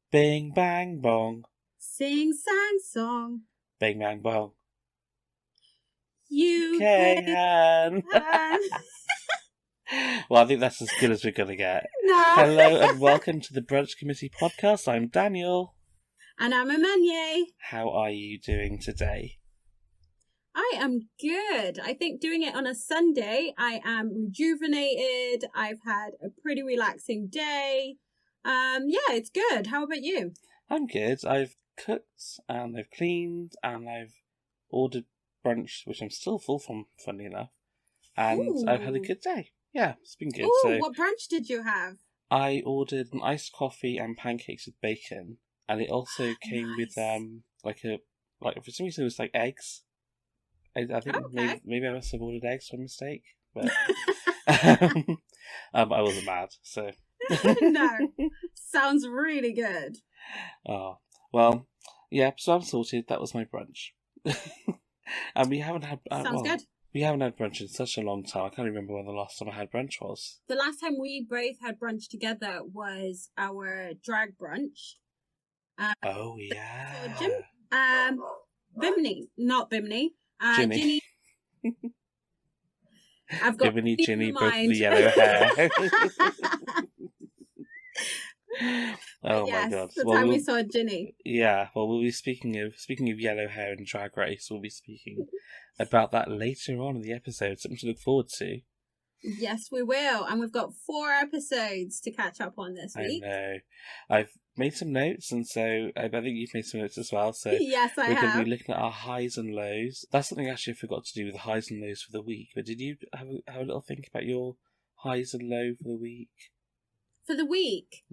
Bing bang bong. Sing sang song. Bing bang bong. UK Can. Han. Well, I think that's as good as we're going to get. No. Hello and welcome to the Brunch Committee podcast. I'm Daniel. And I'm Amenye. How are you doing today? I am good. I think doing it on a Sunday, I am rejuvenated. I've had a pretty relaxing day. Yeah, it's good. How about you? I'm good. I've cooked and I've cleaned and I've ordered brunch, which I'm still full from, funny enough. And Ooh. I've had a good day. Yeah, it's been good. Ooh, So what brunch did you have? I ordered an iced coffee and pancakes with bacon, and it also came with for some reason it was like eggs. I think maybe I must have ordered eggs by mistake, but I wasn't mad. So No, sounds really good. Oh well, yeah. So I'm sorted. That was my brunch, and we haven't had. Sounds good. We haven't had brunch in such a long time. I can't remember when the last time I had brunch was. The last time we both had brunch together was our drag brunch. Oh yeah. Bimini, not Bimini. Ginny. I've got Bimini, Ginny, both mind. the yellow hair. Oh yes, my god! The time we saw Ginny. Yeah, well, we'll be speaking of yellow hair and Drag Race. We'll be speaking about that later on in the episode. Something to look forward to. Yes, we will, and we've got 4 episodes to catch up on this week. I know. I've made some notes, and so I think you've made some notes as well. So yes, I have. We're going to be looking at our highs and lows. That's something actually I forgot to do with the highs and lows for the week. But did you have a little think about your highs and lows for the week? For the week?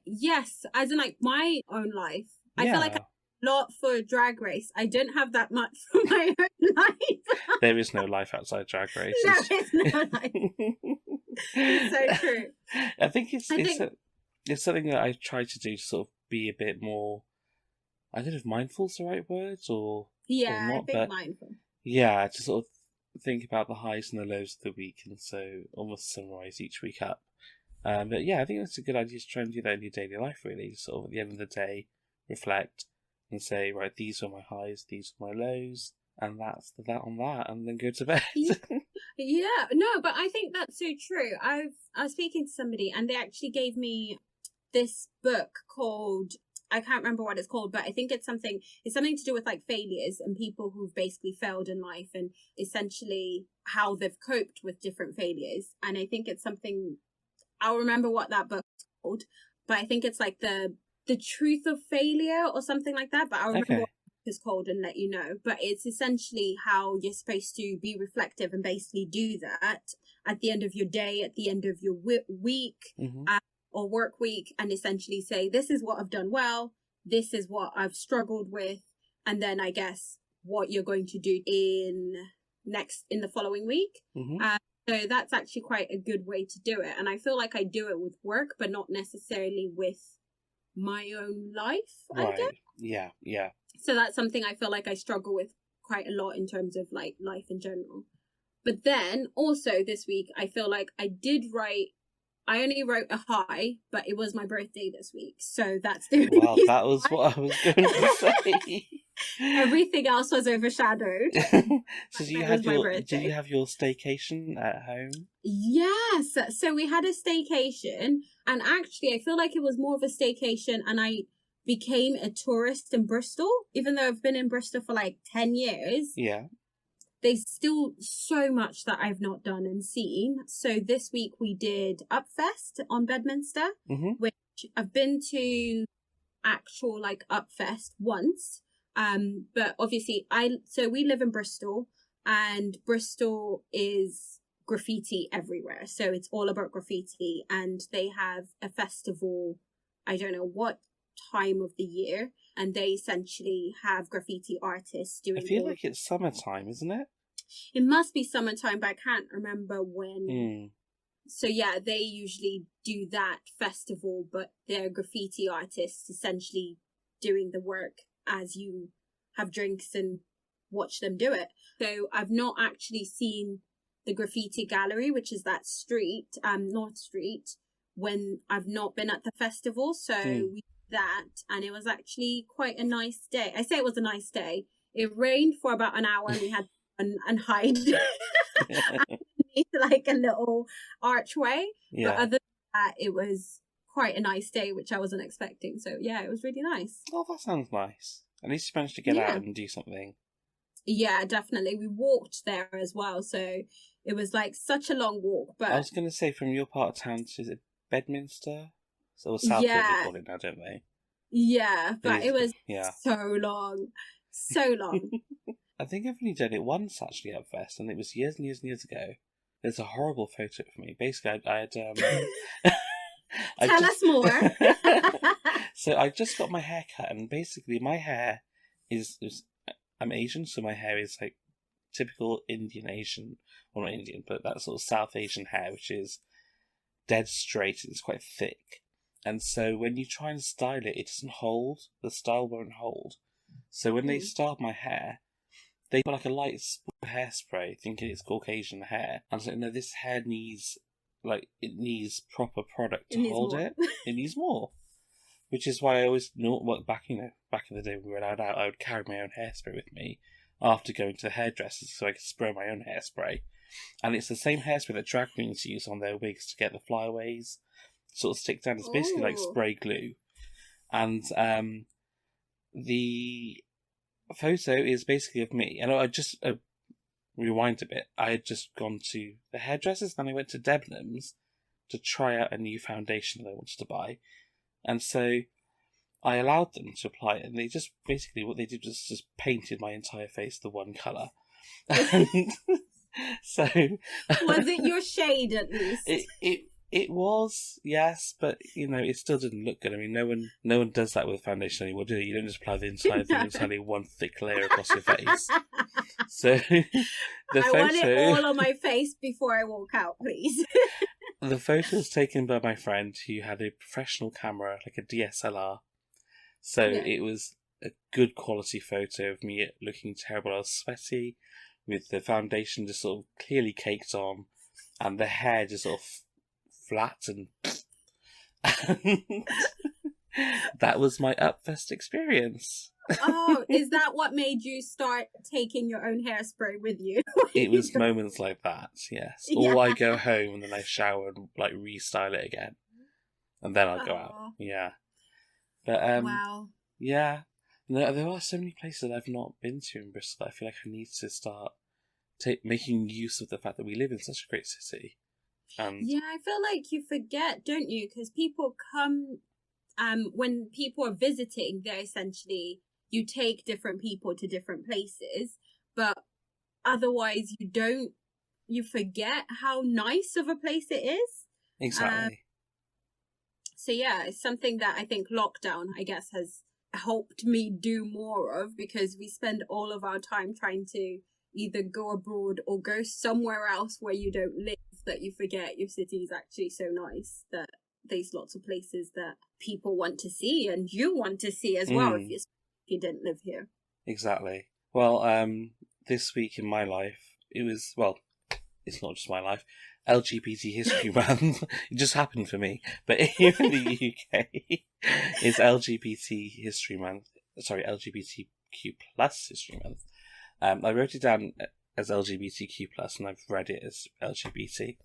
Yes, as in like my own life. Yeah. I feel like a lot for Drag Race. I don't have that much for my own life. There is no life outside Drag Race. No, it's no life. It's so true. I think it's something that I try to do to sort of be a bit more, I don't know if mindful's the right word or not, I think mindful. Yeah, to sort of think about the highs and the lows of the week, and so almost summarise each week up. But yeah, I think that's a good idea to try and do that in your daily life, really. Sort of at the end of the day, reflect and say, right, these are my highs, these are my lows, and that's that on that, and then go to bed. Yeah, no, but I think that's so true. I was speaking to somebody, and they actually gave me this book called, I can't remember what it's called, but I think it's something to do with like failures and people who've basically failed in life, and essentially how they've coped with different failures. And I think it's something, I'll remember what that book's called, but I think it's like the truth of failure or something like that. But I'll remember what it's called and let you know. But it's essentially how you're supposed to be reflective and basically do that at the end of your day, at the end of your week or work week, and essentially say, this is what I've done well, this is what I've struggled with, and then I guess what you're going to do in the following week. So that's actually quite a good way to do it. And I feel like I do it with work, but not necessarily with my own life, I guess. Yeah. So that's something I feel like I struggle with quite a lot in terms of like life in general. But then also this week, I feel like I only wrote a high, but it was my birthday this week. So that's the only Well, that was what I was going to say. Everything else was overshadowed. So did you have your staycation at home? Yes. So we had a staycation, and actually I feel like it was more of a staycation, and I became a tourist in Bristol, even though I've been in Bristol for like 10 years. Yeah. There's still so much that I've not done and seen. So this week we did Upfest on Bedminster, which I've been to actual like Upfest once. But obviously we live in Bristol, and Bristol is graffiti everywhere. So it's all about graffiti, and they have a festival, I don't know what time of the year, and they essentially have graffiti artists doing. I feel like it's summertime, isn't it? It must be summertime, but I can't remember when. So yeah, they usually do that festival, but they're graffiti artists essentially doing the work as you have drinks and watch them do it. So I've not actually seen the graffiti gallery, which is that North Street, when I've not been at the festival. So we that, and it was actually quite a nice day. I say it was a nice day. It rained for about an hour, and we had to and hide underneath like a little archway. Yeah. But other than that, it was quite a nice day, which I wasn't expecting. So yeah, it was really nice. Oh, that sounds nice. At least you managed to get out and do something. Yeah, definitely. We walked there as well, so it was like such a long walk. But I was going to say, from your part of town, is it Bedminster? So Southwood they call it now, don't they? Yeah, but it was yeah. so long. So long. I think I've only done it once actually at Fest, and it was years and years and years ago. There's a horrible photo for me. Basically, I had Tell us more. So I just got my hair cut, and basically my hair is I'm Asian, so my hair is like typical Indian Asian, well not Indian, but that sort of South Asian hair, which is dead straight. It's quite thick, and so when you try and style it, it doesn't hold. The style won't hold. So when they styled my hair, they put like a light hairspray, thinking it's Caucasian hair. And I was like, no, this hair needs proper product to hold it. It needs more. Which is why I always back in the day when we were allowed out, I would carry my own hairspray with me after going to the hairdressers so I could spray my own hairspray. And it's the same hairspray that drag queens use on their wigs to get the flyaways sort of stick down. It's basically like spray glue. And the photo is basically of me. And I just rewind a bit. I had just gone to the hairdressers, then I went to Debenhams to try out a new foundation that I wanted to buy. And so I allowed them to apply it, and they just basically what they did was just painted my entire face the one colour. So was it your shade at least? It was, yes, but it still didn't look good. I mean, no one does that with foundation anymore, do you? You don't just apply the entire thing, it's only one thick layer across your face. So I want it all on my face before I walk out, please. The photo was taken by my friend who had a professional camera, like a DSLR. So it was a good quality photo of me looking terrible. I was sweaty, with the foundation just sort of clearly caked on, and the hair just sort of flat and that was my Upfest experience. Oh, is that what made you start taking your own hairspray with you? It was moments like that, yes. Yeah. Or I go home and then I shower and like restyle it again, and then I'll go out. Yeah, but wow. Yeah, there are so many places I've not been to in Bristol. I feel like I need to start making use of the fact that we live in such a great city. Yeah, I feel like you forget, don't you? Because people come, when people are visiting, they're essentially, you take different people to different places, but otherwise you forget how nice of a place it is. Exactly. So yeah, it's something that I think lockdown, I guess, has helped me do more of, because we spend all of our time trying to either go abroad or go somewhere else where you don't live, that you forget your city is actually so nice, that there's lots of places that people want to see and you want to see as well if you didn't live here. Exactly. Well, this week in my life, it's not just my life, LGBT History Month. It just happened for me. But here in the UK, it's LGBT History Month. Sorry, LGBTQ plus History Month. I wrote it down as LGBTQ plus, and I've read it as LGBT.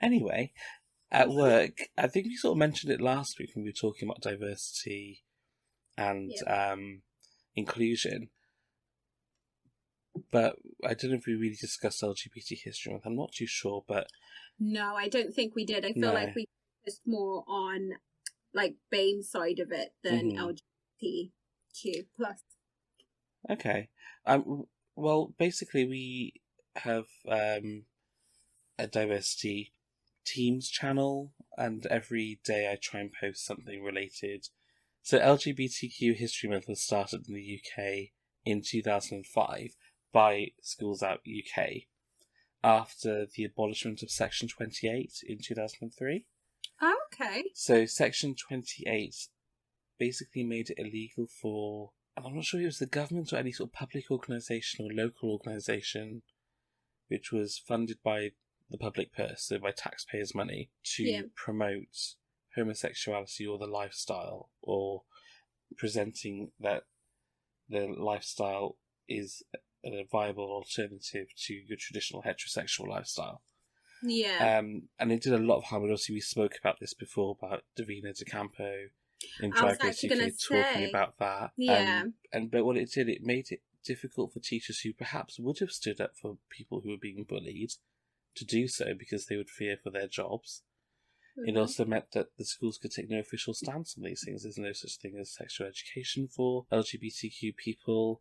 Anyway, at work, I think we sort of mentioned it last week when we were talking about diversity and inclusion. But I don't know if we really discussed LGBT History Month. I'm not too sure, but no, I don't think we did. I feel like we focused more on like BAME's side of it than LGBTQ plus. Okay. Well, basically, we have a diversity teams channel, and every day I try and post something related. So LGBTQ History Month was started in the UK in 2005 by Schools Out UK after the abolishment of Section 28 in 2003. Oh, okay. So Section 28 basically made it illegal for, and I'm not sure if it was the government or any sort of public organisation or local organisation which was funded by the public purse, so by taxpayers' money, to promote homosexuality or the lifestyle or presenting that the lifestyle is a viable alternative to your traditional heterosexual lifestyle. Yeah. And it did a lot of harm. And obviously, we spoke about this before about Davina De Campo in Drag Race UK talking about that. Yeah. But what it did, it made it difficult for teachers who perhaps would have stood up for people who were being bullied to do so because they would fear for their jobs. It also meant that the schools could take no official stance on these things. There's no such thing as sexual education for LGBTQ people.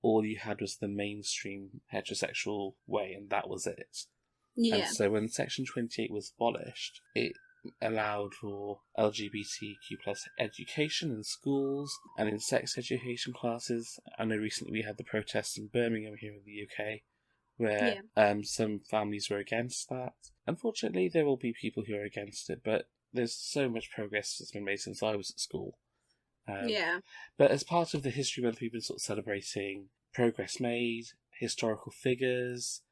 All you had was the mainstream heterosexual way, and that was it. Yeah. And so when Section 28 was abolished, it allowed for LGBTQ plus education in schools and in sex education classes. I know recently we had the protests in Birmingham here in the UK, where some families were against that. Unfortunately, there will be people who are against it, but there's so much progress that's been made since I was at school. But as part of the History Month, we've been sort of celebrating progress made, historical figures,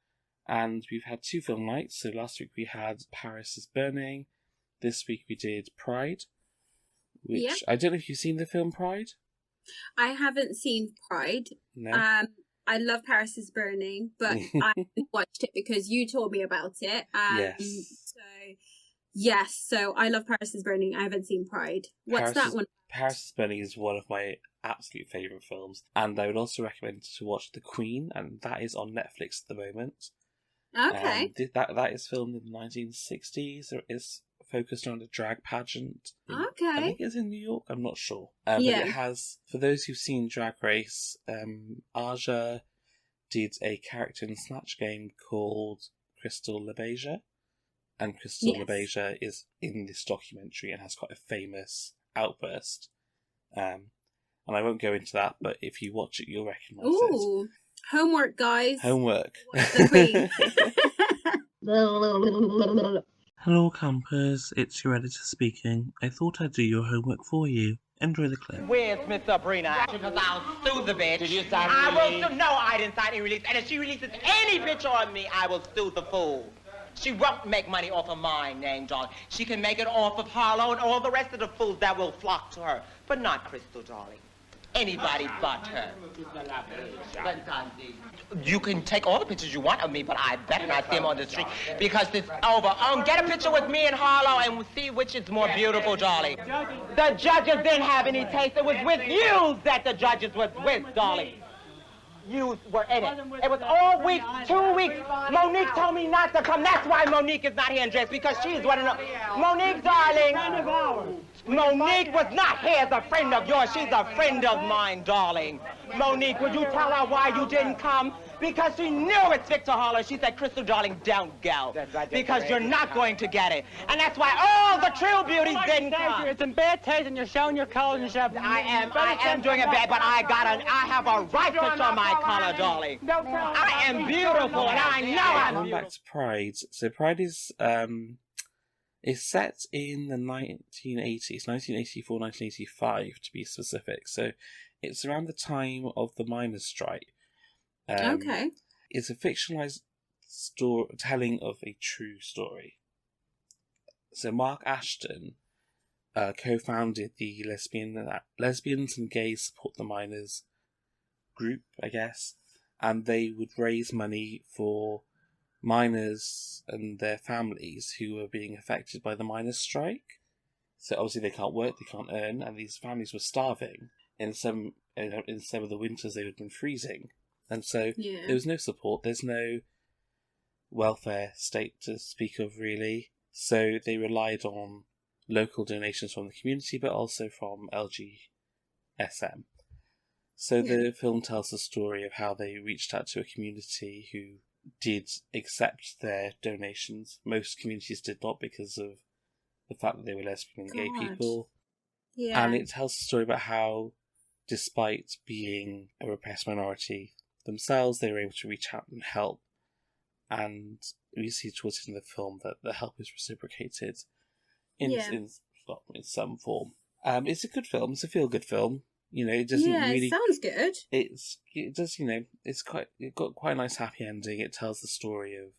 and we've had 2 film nights. So last week we had Paris is Burning. This week we did Pride, which I don't know if you've seen the film Pride. I haven't seen Pride. No. I love Paris is Burning, but I watched it because you told me about it. So I love Paris is Burning. I haven't seen Pride. What's that one? Paris is Burning is one of my absolute favourite films, and I would also recommend to watch The Queen, and that is on Netflix at the moment. Okay. That is filmed in the 1960s. It's focused on a drag pageant. Okay. I think it's in New York. I'm not sure. But it has, for those who've seen Drag Race, Aja did a character in Snatch Game called Crystal LaBeija, and Crystal LaBeija is in this documentary and has quite a famous outburst. And I won't go into that, but if you watch it, you'll recognise it. Ooh, homework, guys. Homework. The Queen. Hello, campers. It's your editor speaking. I thought I'd do your homework for you. Enjoy the clip. Where's Miss Sabrina? Because I'll sue the bitch. Did you sign a release? I will sue. No, I didn't sign any release. And if she releases any bitch on me, I will sue the fool. She won't make money off of my name, darling. She can make it off of Harlow and all the rest of the fools that will flock to her. But not Crystal, darling. Anybody but her. You can take all the pictures you want of me, but I better not see them on the street because it's over. Get a picture with me and Harlow and we'll see which is more beautiful, darling. The judges didn't have any taste. It was with you that the judges was with, darling. You were in it. It was all week, 2 weeks. Monique told me not to come. That's why Monique is not here in dress, because she's one of the... Monique, darling. Friend of ours. Monique was not here as a friend of yours. She's a friend of mine, darling. Monique, would you tell her why you didn't come? Because she knew it's Victor Holler. She said, Crystal, darling, don't go. That's right, because you're not going to get it. And that's why all the true beauties didn't come. It's in bad taste and you're showing your colors and stuff. I am doing it bad, but I have a right to show my color, darling. I am beautiful, and I know I'm beautiful. Back to Pride. So Pride is set in the 1980s, 1984, 1985 to be specific. So it's around the time of the miners' strike. It's a fictionalized telling of a true story. So Mark Ashton co-founded the Lesbians and Gays Support the Miners group, I guess, and they would raise money for miners and their families who were being affected by the miners' strike. So obviously they can't work, they can't earn, and these families were starving. In some of the winters they had been freezing. And so there was no support, there's no welfare state to speak of, really. So they relied on local donations from the community, but also from LGSM. So the film tells the story of how they reached out to a community who did accept their donations. Most communities did not because of the fact that they were lesbian and gay people. Yeah. And it tells the story about how, despite being a repressed minority themselves, they were able to reach out and help. And we see towards the end of the film that the help is reciprocated in some form. It's a good film. It's a feel-good film. You know, it doesn't really... it sounds good. It got quite a nice happy ending. It tells the story of,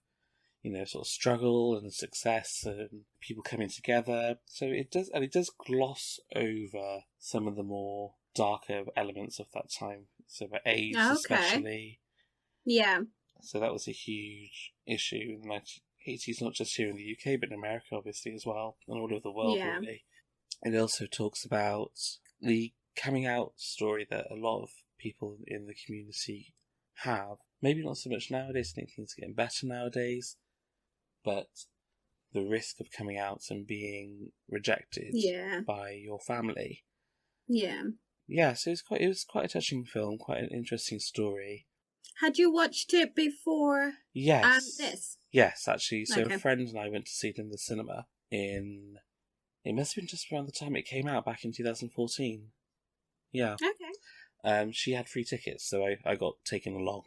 sort of struggle and success and people coming together. So it does gloss over some of the more darker elements of that time. So about AIDS especially. Yeah. So that was a huge issue in the 1980s, not just here in the UK, but in America, obviously, as well, and all over the world, really. It also talks about the coming out story that a lot of people in the community have. Maybe not so much nowadays, I think things are getting better nowadays, but the risk of coming out and being rejected by your family. Yeah. Yeah, so it was quite a touching film, quite an interesting story. Had you watched it before? Yes. This? Yes, actually. So a friend and I went to see it in the cinema it must have been just around the time it came out, back in 2014. Yeah. Okay. She had free tickets, so I got taken along.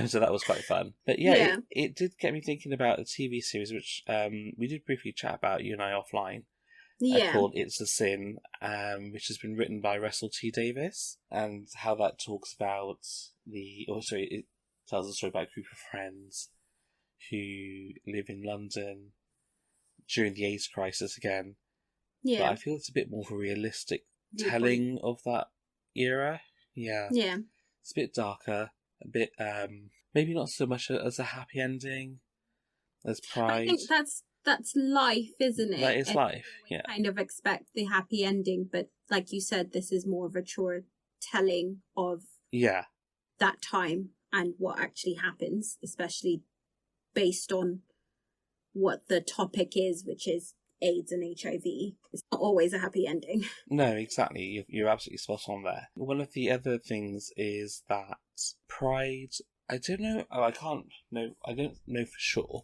So that was quite fun. But yeah. It did get me thinking about a TV series, which we did briefly chat about, you and I, offline. Called It's a Sin, which has been written by Russell T Davies, and how that talks about it tells a story about a group of friends who live in London during the AIDS crisis again. Yeah. But I feel it's a bit more of a realistic telling of that era. Yeah. Yeah. It's a bit darker, a bit, maybe not so much as a happy ending as Pride. I think that's life, isn't it? That is life, yeah. Kind of expect the happy ending, but like you said, this is more of a true telling of that time and what actually happens, especially based on what the topic is, which is AIDS and HIV. It's not always a happy ending. No, exactly. You're absolutely spot on there. One of the other things is that Pride, I don't know for sure.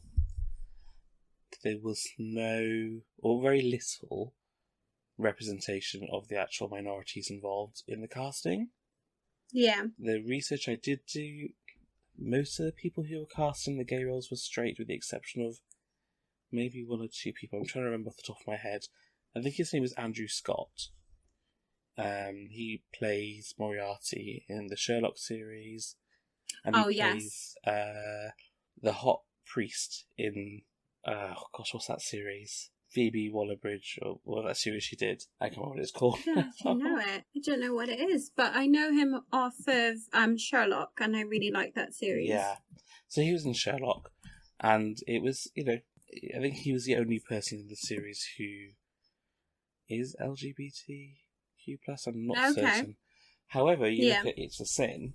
There was no, or very little, representation of the actual minorities involved in the casting. Yeah. The research I did do, most of the people who were casting the gay roles were straight, with the exception of maybe one or two people. I'm trying to remember off the top of my head. I think his name is Andrew Scott. He plays Moriarty in the Sherlock series. And he plays the hot priest in... what's that series? Phoebe Waller-Bridge, or what that series she did. I can't remember what it's called. I don't know it. I don't know what it is, but I know him off of Sherlock, and I really like that series. Yeah. So he was in Sherlock, and it was, I think he was the only person in the series who is LGBTQ+. I'm not certain. However, you look at It's a Sin,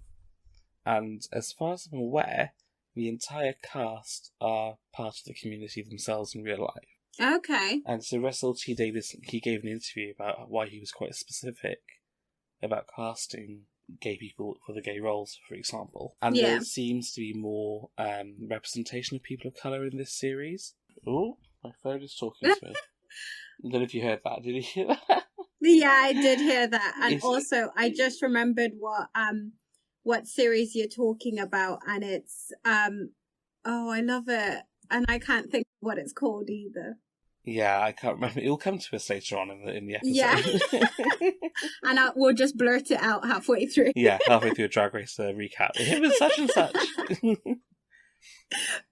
and as far as I'm aware, the entire cast are part of the community themselves in real life. Okay. And so Russell T Davies, he gave an interview about why he was quite specific about casting gay people for the gay roles, for example. And there seems to be more representation of people of colour in this series. Oh, my phone is talking to me. I don't know if you heard that. Did you hear that? Yeah, I did hear that. And also, I just remembered what series you're talking about, and it's I love it, and I can't think of what it's called either. Yeah, I can't remember. It'll come to us later on in the episode. Yeah. And we'll just blurt it out halfway through. Yeah, halfway through a Drag Race recap. It was such and such.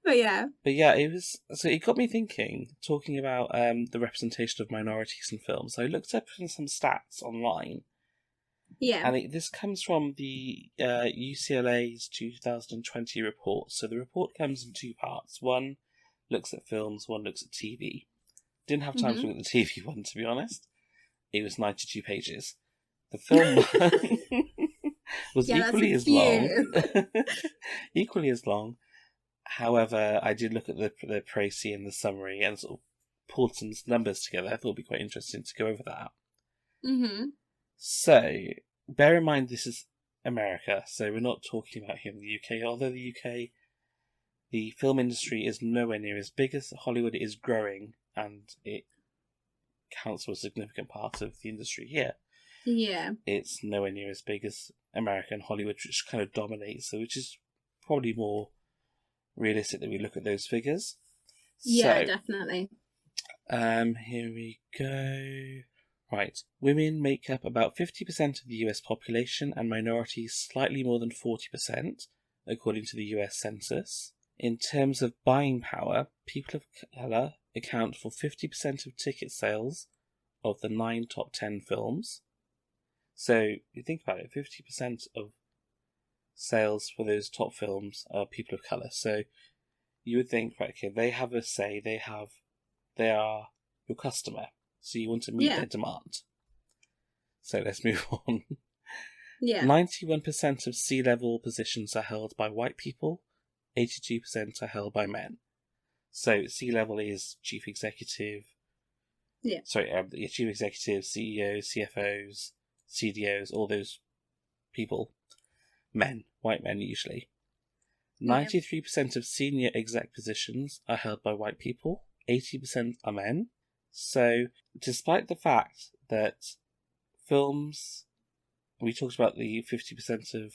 But yeah, it was. So it got me thinking, talking about the representation of minorities in films. I looked up some stats online. Yeah. And this comes from the UCLA's 2020 report. So the report comes in two parts. One looks at films, one looks at TV. Didn't have time to look at the TV one, to be honest. It was 92 pages. The film one was equally as long. Equally as long. However, I did look at the précis and the summary and sort of pulled some numbers together. I thought it would be quite interesting to go over that. Mm-hmm. So, bear in mind this is America, so we're not talking about here in the UK. Although the UK, the film industry is nowhere near as big as Hollywood. It is growing, and it counts for a significant part of the industry here. Yeah. It's nowhere near as big as American Hollywood, which kind of dominates, so which is probably more realistic that we look at those figures. Yeah, so, definitely. Here we go. Right. Women make up about 50% of the US population and minorities slightly more than 40%, according to the US Census. In terms of buying power, people of colour account for 50% of ticket sales of the 9 top 10 films. So, you think about it, 50% of sales for those top films are people of colour. So, you would think, right, okay, they have a say, they are your customer, so you want to meet their demand. So, let's move on. Yeah. 91% of C-level positions are held by white people, 82% are held by men. So C-level is chief executive. Yeah. Sorry, chief executive, CEOs, CFOs, CDOs, all those people. Men, white men usually. 93% of senior exec positions are held by white people, 80% are men. So, despite the fact that films, we talked about the 50% of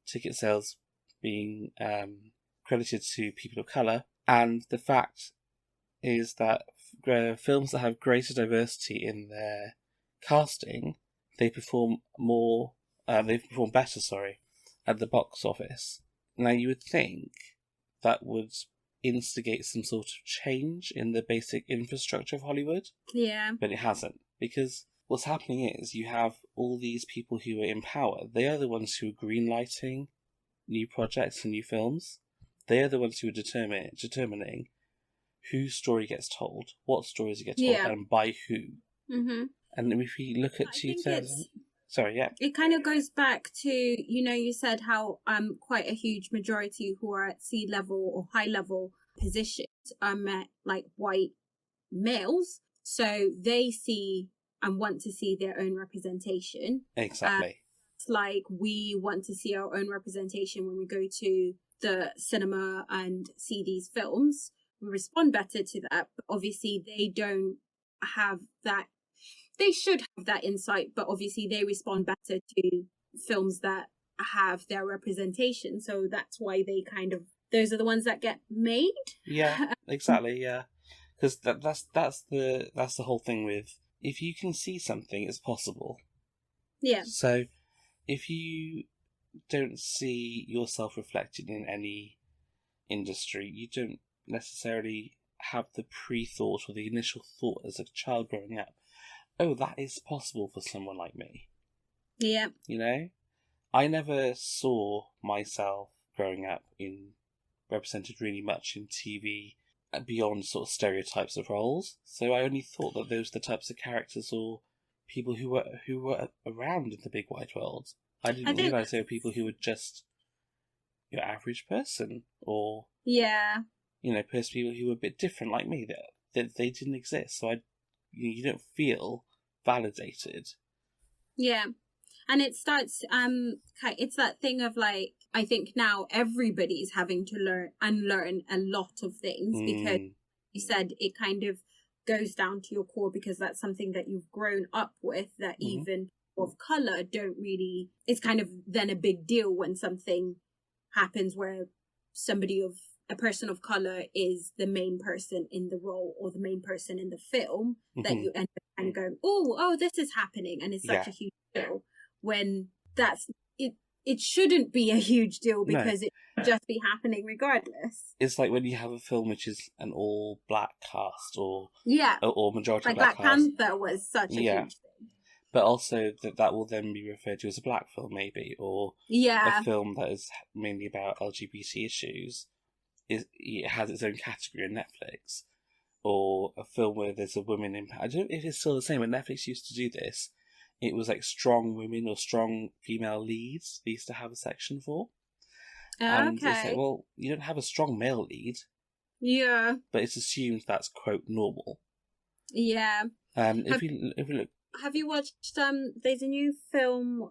ticket sales being credited to people of colour, and the fact is that films that have greater diversity in their casting, they perform better, at the box office. Now, you would think that would instigate some sort of change in the basic infrastructure of Hollywood. Yeah. But it hasn't, because what's happening is you have all these people who are in power. They are the ones who are greenlighting new projects and new films. They are the ones who are determining whose story gets told, what stories get told, and by who. Mm-hmm. And if we look at 2000... Sorry, yeah. It kind of goes back to, you said how quite a huge majority who are at C-level or high-level positions are met like white males. So they see and want to see their own representation. Exactly. It's like we want to see our own representation when we go to the cinema and see these films. We respond better to that. But obviously, they don't have that. They should have that insight, but obviously they respond better to films that have their representation. So that's why those are the ones that get made. Yeah, exactly. Yeah, because that's the whole thing with, if you can see something, it's possible. Yeah. So if you don't see yourself reflected in any industry, you don't necessarily have the pre-thought or the initial thought as a child growing up, oh, that is possible for someone like me. Yeah. I never saw myself growing up represented really much in TV beyond sort of stereotypes of roles. So I only thought that those were the types of characters or people who were around in the big wide world. I didn't realise they were people who were just your average person, or people who were a bit different like me, that they didn't exist. So you don't feel validated. Yeah. And it starts, it's that thing of like, I think now everybody's having to unlearn a lot of things, because you said it kind of goes down to your core, because that's something that you've grown up with, that even of colour don't really, it's kind of then a big deal when something happens where a person of colour is the main person in the role or the main person in the film, that you end up kind of going, oh, this is happening, and it's such a huge deal, when it shouldn't be a huge deal, because it should just be happening regardless. It's like when you have a film which is an all black cast, or majority like black Black cast. Panther was such a huge thing. But also that will then be referred to as a black film, maybe, or a film that is mainly about LGBT issues. It has its own category on Netflix, or a film where there's a woman in. I don't know if it's still the same. When Netflix used to do this, it was like strong women or strong female leads. They used to have a section for. And it's like, well, you don't have a strong male lead. Yeah. But it's assumed that's quote normal. Yeah. If we look. Have you watched? There's a new film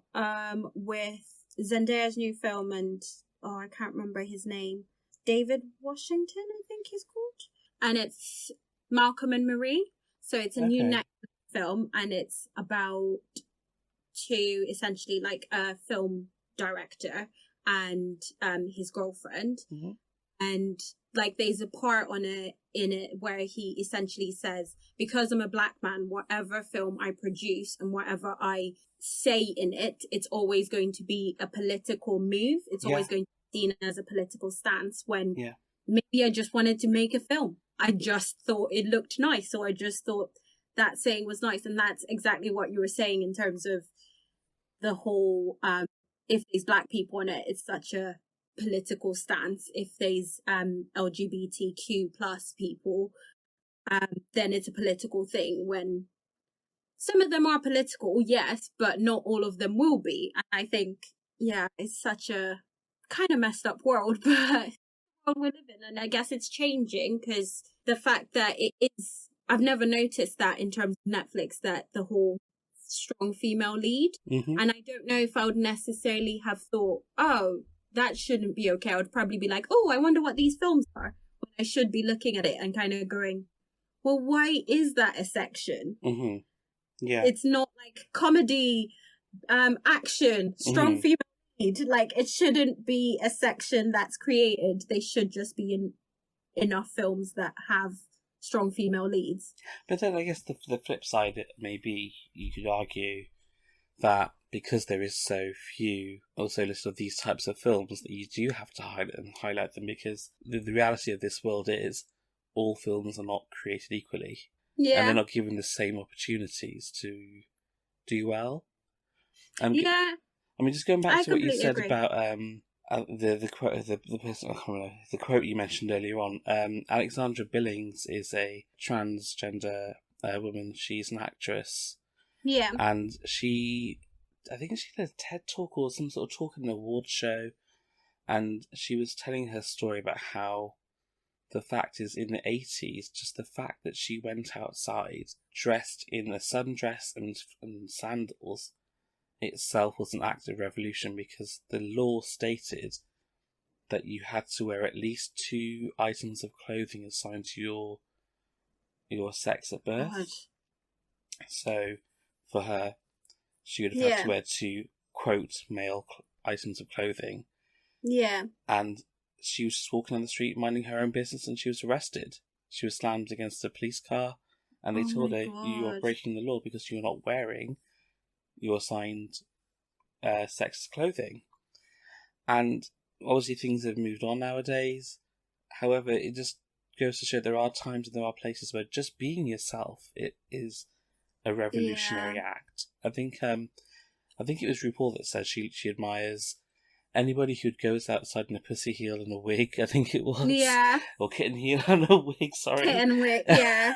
with Zendaya's new film, and I can't remember his name. David Washington, I think he's called, and it's Malcolm and Marie. So it's a new Netflix film, and it's about essentially like a film director and his girlfriend, and like there's a part in it where he essentially says, because I'm a black man, whatever film I produce and whatever I say in it, it's always going to be a political move. It's always going to be seen as a political stance, when maybe I just wanted to make a film. I just thought it looked nice, or I just thought that saying was nice. And that's exactly what you were saying in terms of the whole, if there's black people in it, it's such a political stance. If there's LGBTQ plus people, then it's a political thing. When some of them are political, yes, but not all of them will be. And I think, yeah, it's such a kind of messed up world, but world we live in, and I guess it's changing, because the fact that it is, I've never noticed that in terms of Netflix, that the whole strong female lead, and I don't know if I would necessarily have thought, oh, that shouldn't be okay. I would probably be like, oh, I wonder what these films are, when I should be looking at it and kind of going, well, why is that a section? Yeah, it's not like comedy, action, strong female lead. Like, it shouldn't be a section that's created. They should just be in enough films that have strong female leads. But then I guess the flip side, maybe you could argue that because there is so few also list of these types of films, that you do have to highlight them, because the reality of this world is all films are not created equally. Yeah. And they're not given the same opportunities to do well. Yeah. I mean, just going back to what you said agree. about the quote, the person, I can't remember, the quote you mentioned earlier on. Alexandra Billings is a transgender woman. She's an actress. Yeah. And I think she did a TED Talk or some sort of talk in an award show, and she was telling her story about how the fact is, in the 80s, just the fact that she went outside dressed in a sundress and sandals itself was an act of revolution, because the law stated that you had to wear at least 2 items of clothing assigned to your sex at birth. God. So for her, she would have had to wear 2 quote male items of clothing. Yeah. And she was just walking on the street minding her own business, and she was arrested. She was slammed against a police car, and they told her, you are breaking the law because you're not wearing your assigned sex clothing. And obviously things have moved on nowadays. However, it just goes to show there are times and there are places where just being yourself, it is a revolutionary act. I think it was RuPaul that said she admires anybody who goes outside in a pussy heel and a wig, I think it was. Yeah. Or kitten heel and a wig, sorry. Kitten wig, yeah.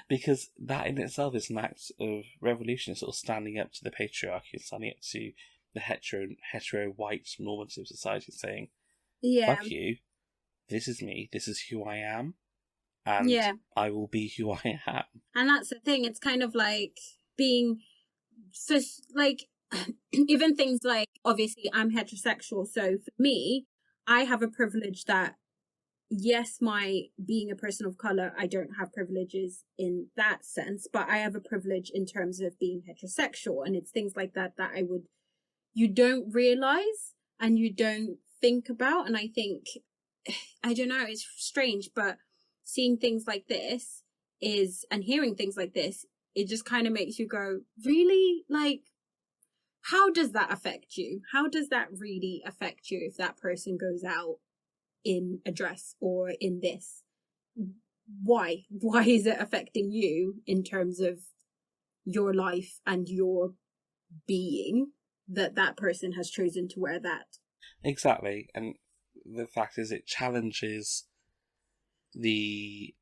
Because that in itself is an act of revolution, sort of standing up to the patriarchy, standing up to the hetero white normative society, saying, fuck you, this is me, this is who I am, and I will be who I am. And that's the thing, it's kind of like being, so like, even things like, obviously I'm heterosexual, so for me, I have a privilege that, yes, my being a person of color, I don't have privileges in that sense, but I have a privilege in terms of being heterosexual, and it's things like that you don't realize and you don't think about. And I think, I don't know, it's strange, but seeing things like this and hearing things like this, it just kind of makes you go, really? Like, how does that affect you? How does that really affect you if that person goes out in a dress or in this? Why is it affecting you in terms of your life and your being, that person has chosen to wear that? Exactly. And the fact is, it challenges the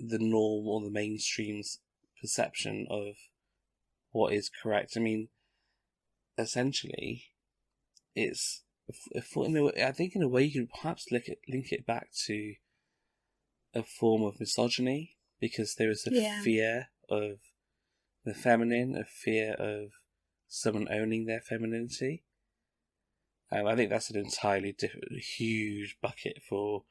norm or the mainstream's perception of what is correct. I mean, essentially, it's, I think in a way you can perhaps link it back to a form of misogyny, because there is a fear of the feminine, a fear of someone owning their femininity. I think that's an entirely different, huge bucket for.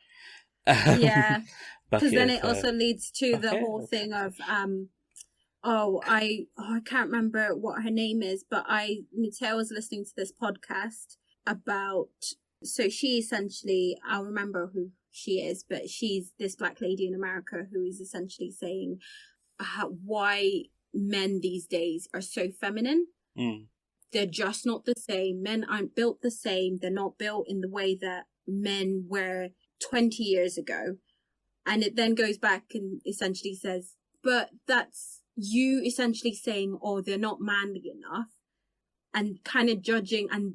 Because then it also leads to the whole thing of I can't remember what her name is, but Mateo was listening to this podcast about, so she essentially, I'll remember who she is, but she's this black lady in America who is essentially saying why men these days are so feminine. They're just not the same. Men aren't built the same. They're not built in the way that men were 20 years ago. And it then goes back and essentially says, but that's you essentially saying, oh, they're not manly enough, and kind of judging and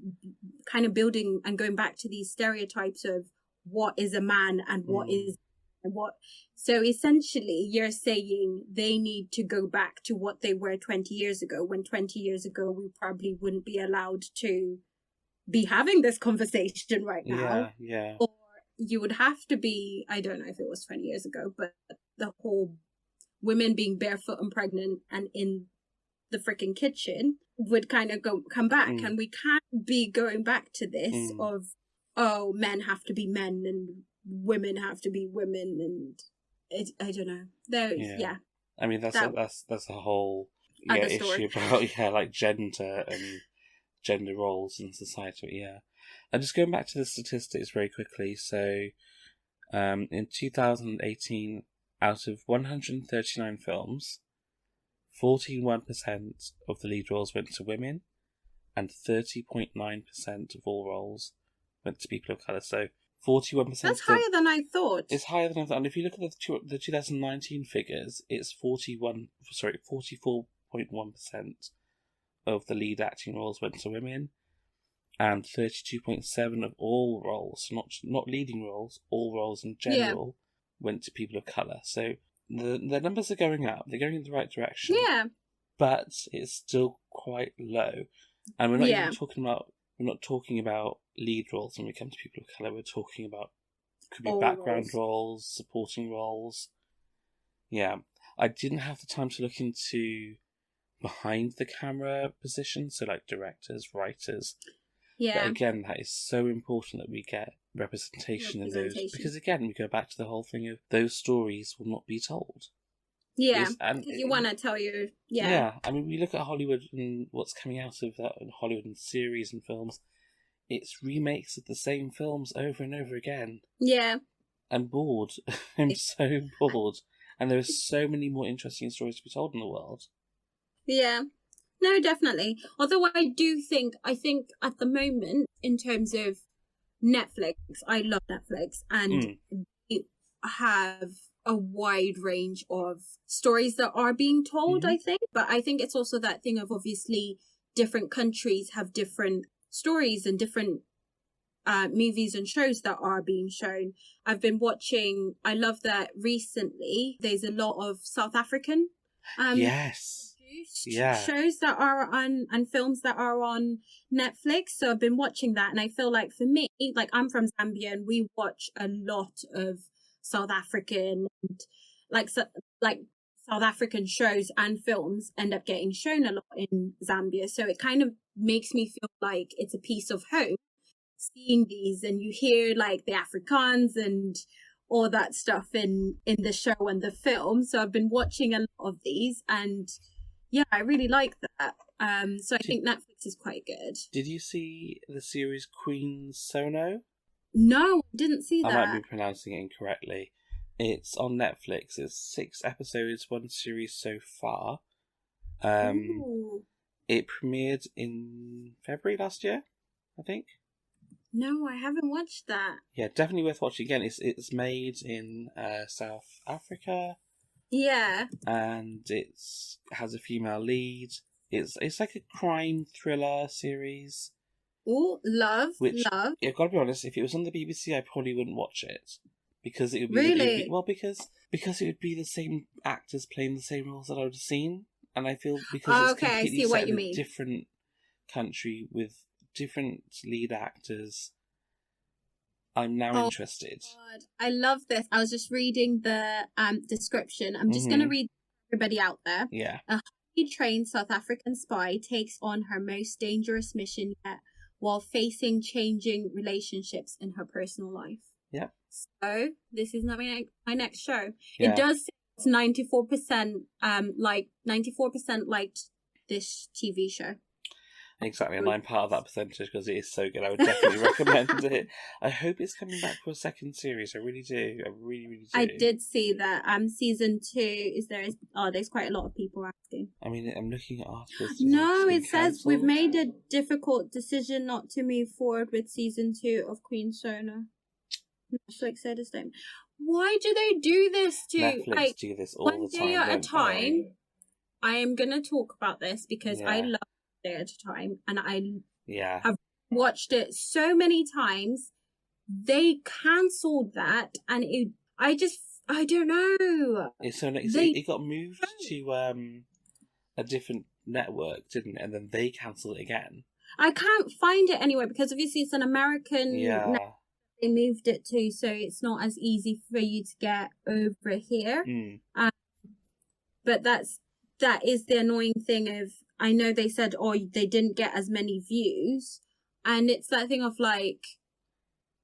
kind of building and going back to these stereotypes of what is a man and what is and what. So essentially you're saying they need to go back to what they were 20 years ago, when 20 years ago we probably wouldn't be allowed to be having this conversation right now. Yeah. Or you would have to be, I don't know if it was 20 years ago, but the whole women being barefoot and pregnant and in the freaking kitchen would kind of come back. And we can't be going back to this of, oh, men have to be men and women have to be women, and I don't know. I mean, that's a whole issue story. about like gender and gender roles in society. Yeah, and just going back to the statistics very quickly. So, in 2018, out of 139 films, 41% of the lead roles went to women, and 30.9% of all roles went to people of colour. So 41%. That's higher than I thought. It's higher than I thought. And if you look at the 2019 figures, it's 44.1% of the lead acting roles went to women, and 32.7% of all roles, not leading roles, all roles in general, went to people of colour. So the numbers are going up. They're going in the right direction. Yeah. But it's still quite low. And we're not even talking about lead roles when we come to people of colour. We're talking about, could be all background roles, supporting roles. Yeah. I didn't have the time to look into behind the camera positions, so like directors, writers. Yeah. But again, that is so important that we get representation in those, because again, we go back to the whole thing of those stories will not be told. Yeah, you want to tell you. Yeah, I mean, we look at Hollywood and what's coming out of that in Hollywood and series and films. It's remakes of the same films over and over again. Yeah. I'm bored. I'm so bored. And there are so many more interesting stories to be told in the world. Yeah. No, definitely. Although I think at the moment, in terms of Netflix, I love Netflix, and they have a wide range of stories that are being told, I think. But I think it's also that thing of, obviously, different countries have different stories and different movies and shows that are being shown. I've been watching, I love that recently, there's a lot of South African shows that are on, and films that are on Netflix. So I've been watching that, and I feel like for me, like, I'm from Zambia and we watch a lot of South African and like South African shows and films end up getting shown a lot in Zambia. So it kind of makes me feel like it's a piece of home seeing these, and you hear like the Afrikaans and all that stuff in the show and the film. So I've been watching a lot of these, and yeah, I really like that. So I think Netflix is quite good. Did you see the series Queen Sono? No, didn't see that. I might be pronouncing it incorrectly. It's on Netflix. It's 6 episodes, one series so far. It premiered in February last year, I think. No, I haven't watched that. Yeah, definitely worth watching. Again, it's made in South Africa. Yeah. And it has a female lead. It's like a crime thriller series. Oh, love. Yeah, I've got to be honest, if it was on the BBC, I probably wouldn't watch it. Because it would be... Really? Because it would be the same actors playing the same roles that I would have seen. And I feel because it's completely set in a different country with different lead actors, I'm now interested. God. I love this. I was just reading the description. I'm just going to read everybody out there. Yeah. A highly trained South African spy takes on her most dangerous mission yet while facing changing relationships in her personal life. Yeah. So this is not my next show. Yeah. It does say it's 94% 94% liked this TV show. Exactly, and I'm part of that percentage because it is so good. I would definitely recommend it. I hope it's coming back for a second series. I really do. I really, really do. I did see that. Season 2 is there? There's quite a lot of people asking. I mean, I'm looking at articles. No, it says we've made a difficult decision not to move forward with season 2 of Queen Sono. Netflix said the same. Why do they do this to Netflix do this all one the time, day at a don't time? they? I am gonna talk about this because I Yeah. love Day at a Time, and I Yeah. have watched it so many times. They cancelled that, and I don't know. It's so next. They- It got moved to a different network, didn't it? And then they cancelled it again. I can't find it anywhere because obviously it's an American Yeah. network they moved it to, so it's not as easy for you to get over here. Mm. But that is the annoying thing of, I know they said, oh, they didn't get as many views, and it's that thing of like,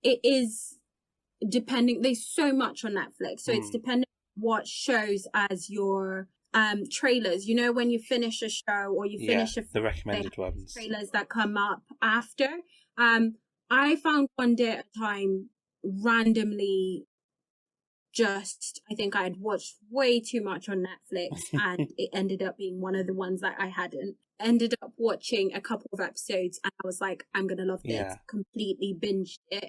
it is depending, there's so much on Netflix, so it's depending on what shows as your trailers, you know, when you finish a show or you finish the recommended ones. trailers that come up after. I found One Day at a Time randomly. Just, I think I had watched way too much on Netflix, and it ended up being one of the ones that I hadn't. Ended up watching a couple of episodes, and I was like, I'm gonna love this. Yeah. Completely binged it,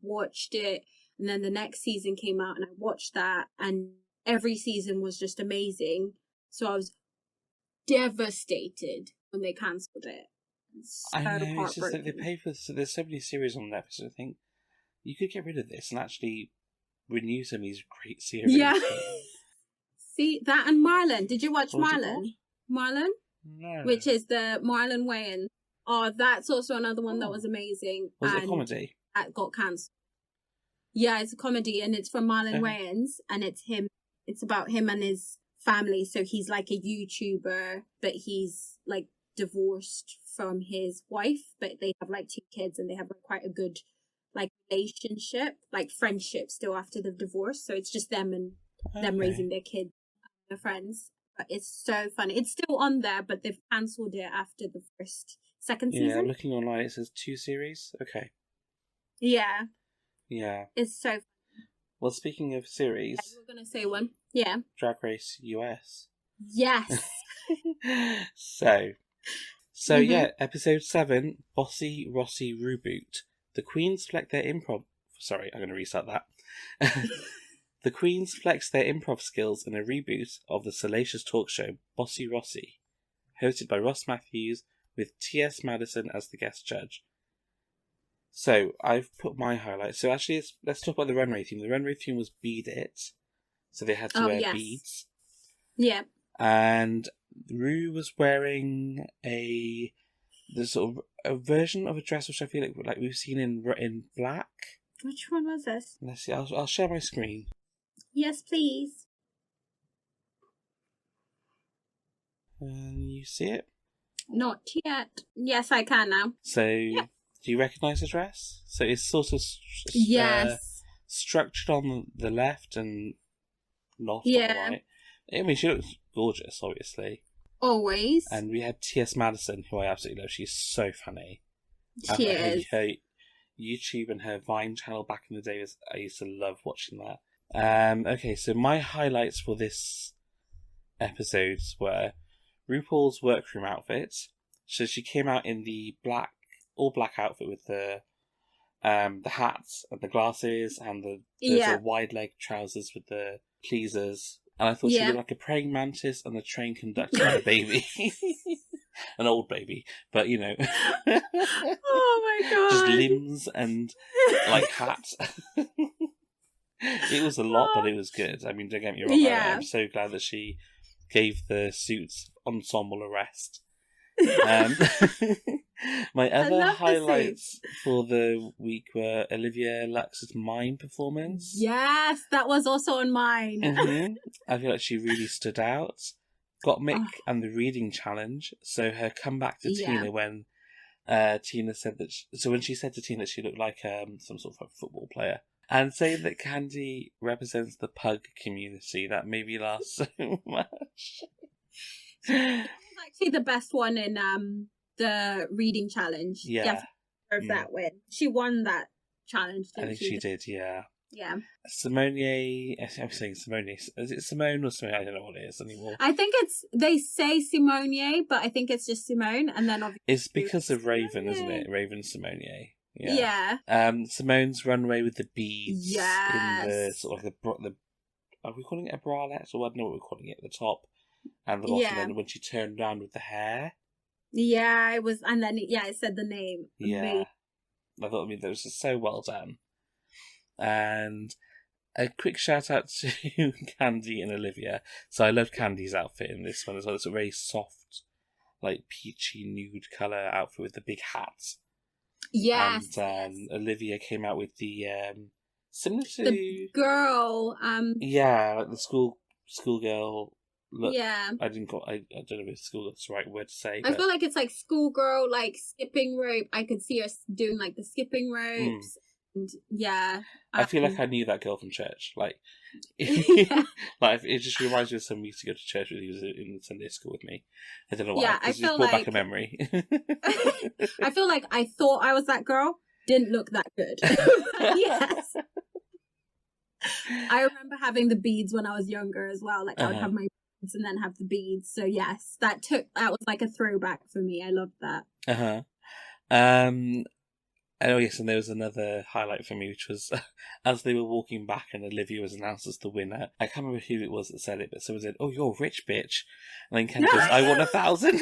watched it, and then the next season came out, and I watched that, and every season was just amazing. So I was devastated when they cancelled it. I know, it's just that they pay for. So there's so many series on Netflix. I think you could get rid of this and actually renew some of these great series. Yeah. See that, and Marlon. Did you watch What was it Marlon? called? Marlon, No. which is the Marlon Wayans. Oh, that's also another one that was amazing. Was it and a comedy? that got cancelled. Yeah, it's a comedy, and it's from Marlon Uh-huh. Wayans, and it's him. It's about him and his family. So he's like a YouTuber, but he's like divorced from his wife, but they have like 2 kids, and they have like quite a good like relationship, like friendship still after the divorce. So it's just them and them raising their kids, their friends. But it's so funny. It's still on there, but they've cancelled it after the second Yeah, season. looking online, it says 2 series. Okay. Yeah, Yeah. it's so funny. Well, speaking of series, Yeah, you were gonna say one. Yeah. Drag Race US. Yes. So Mhm. yeah, episode 7, Bossy Rossi Reboot. The Queens flex their improv. Sorry, I'm going to restart that. The Queens flex their improv skills in a reboot of the salacious talk show Bossy Rossi, hosted by Ross Matthews with T.S. Madison as the guest judge. So I've put my highlights. So actually, let's talk about the runway theme. The runway theme was Bead It, so they had to wear beads. Yeah. And Rue was wearing the sort of a version of a dress which I feel like we've seen in black. Which one was this? Let's see. I'll share my screen. Yes, please. You see it? Not yet. Yes, I can now. So, do you recognise the dress? So it's sort of Yes. structured on the left and not on Yeah. the right. I mean, she looks gorgeous, obviously. Always. And we had T.S. Madison, who I absolutely love. She's so funny. She is. Her YouTube and her Vine channel back in the day, I used to love watching that. Okay, so my highlights for this episode were RuPaul's workroom outfit. So she came out in the all black outfit with the hats and the glasses and the sort of wide leg trousers with the pleasers. And I thought she looked like a praying mantis and a train conductor and a baby. An old baby, but you know. Oh my god. Just limbs and like hats. It was a lot, but it was good. I mean, don't get me wrong. Yeah. I'm so glad that she gave the suits ensemble a rest. My other highlights for the week were Olivia Lux's mime performance. Yes, that was also on mine. Mm-hmm. I feel like she really stood out. Got Mick and the reading challenge. So her comeback to Tina when Tina said that. When she said to Tina that she looked like some sort of football player, and saying that Candy represents the pug community, that made me laugh so much. It was actually the best one in the reading challenge. Yeah. Definitely deserved that win. She won that challenge, didn't I think she did, yeah. Yeah. Simone, I'm saying Simone. Is it Simone or Simone? I don't know what it is anymore. I think they say Simone, but I think it's just Simone, and then obviously It's because of Raven, isn't it? Raven Simone. Yeah. Simone's runway with the beads Yes. in the sort of like the are we calling it a bralette? Or I don't know what we're calling it. The top and the bottom. Yeah. And when she turned around with the hair. Yeah, it was, and then it said the name. Yeah, I thought that was just so well done. And a quick shout out to Candy and Olivia. So I loved Candy's outfit in this one as well. It's a very soft, like peachy nude colour outfit with the big hat. Yes. And Olivia came out with the similar to the girl. Yeah, like the schoolgirl look. Yeah. I don't know if schoolgirl's the right word to say. I feel like it's like schoolgirl, like skipping rope. I could see her doing like the skipping ropes. And yeah. I feel like I knew that girl from church. Like, Yeah. like it just reminds me of someone who used to go to church with. He was in Sunday school with me. I don't know why. Yeah, I It's feel brought like back a memory. I feel like I thought I was that girl. Didn't look that good. Yes. I remember having the beads when I was younger as well. Like I would have my beads and then have the beads. So yes, that was like a throwback for me. I loved that. Oh yes, and there was another highlight for me, which was as they were walking back and Olivia was announced as the winner. I can't remember who it was that said it, but someone said, "Oh, you're rich, bitch," and then Ken goes, "I want 1,000."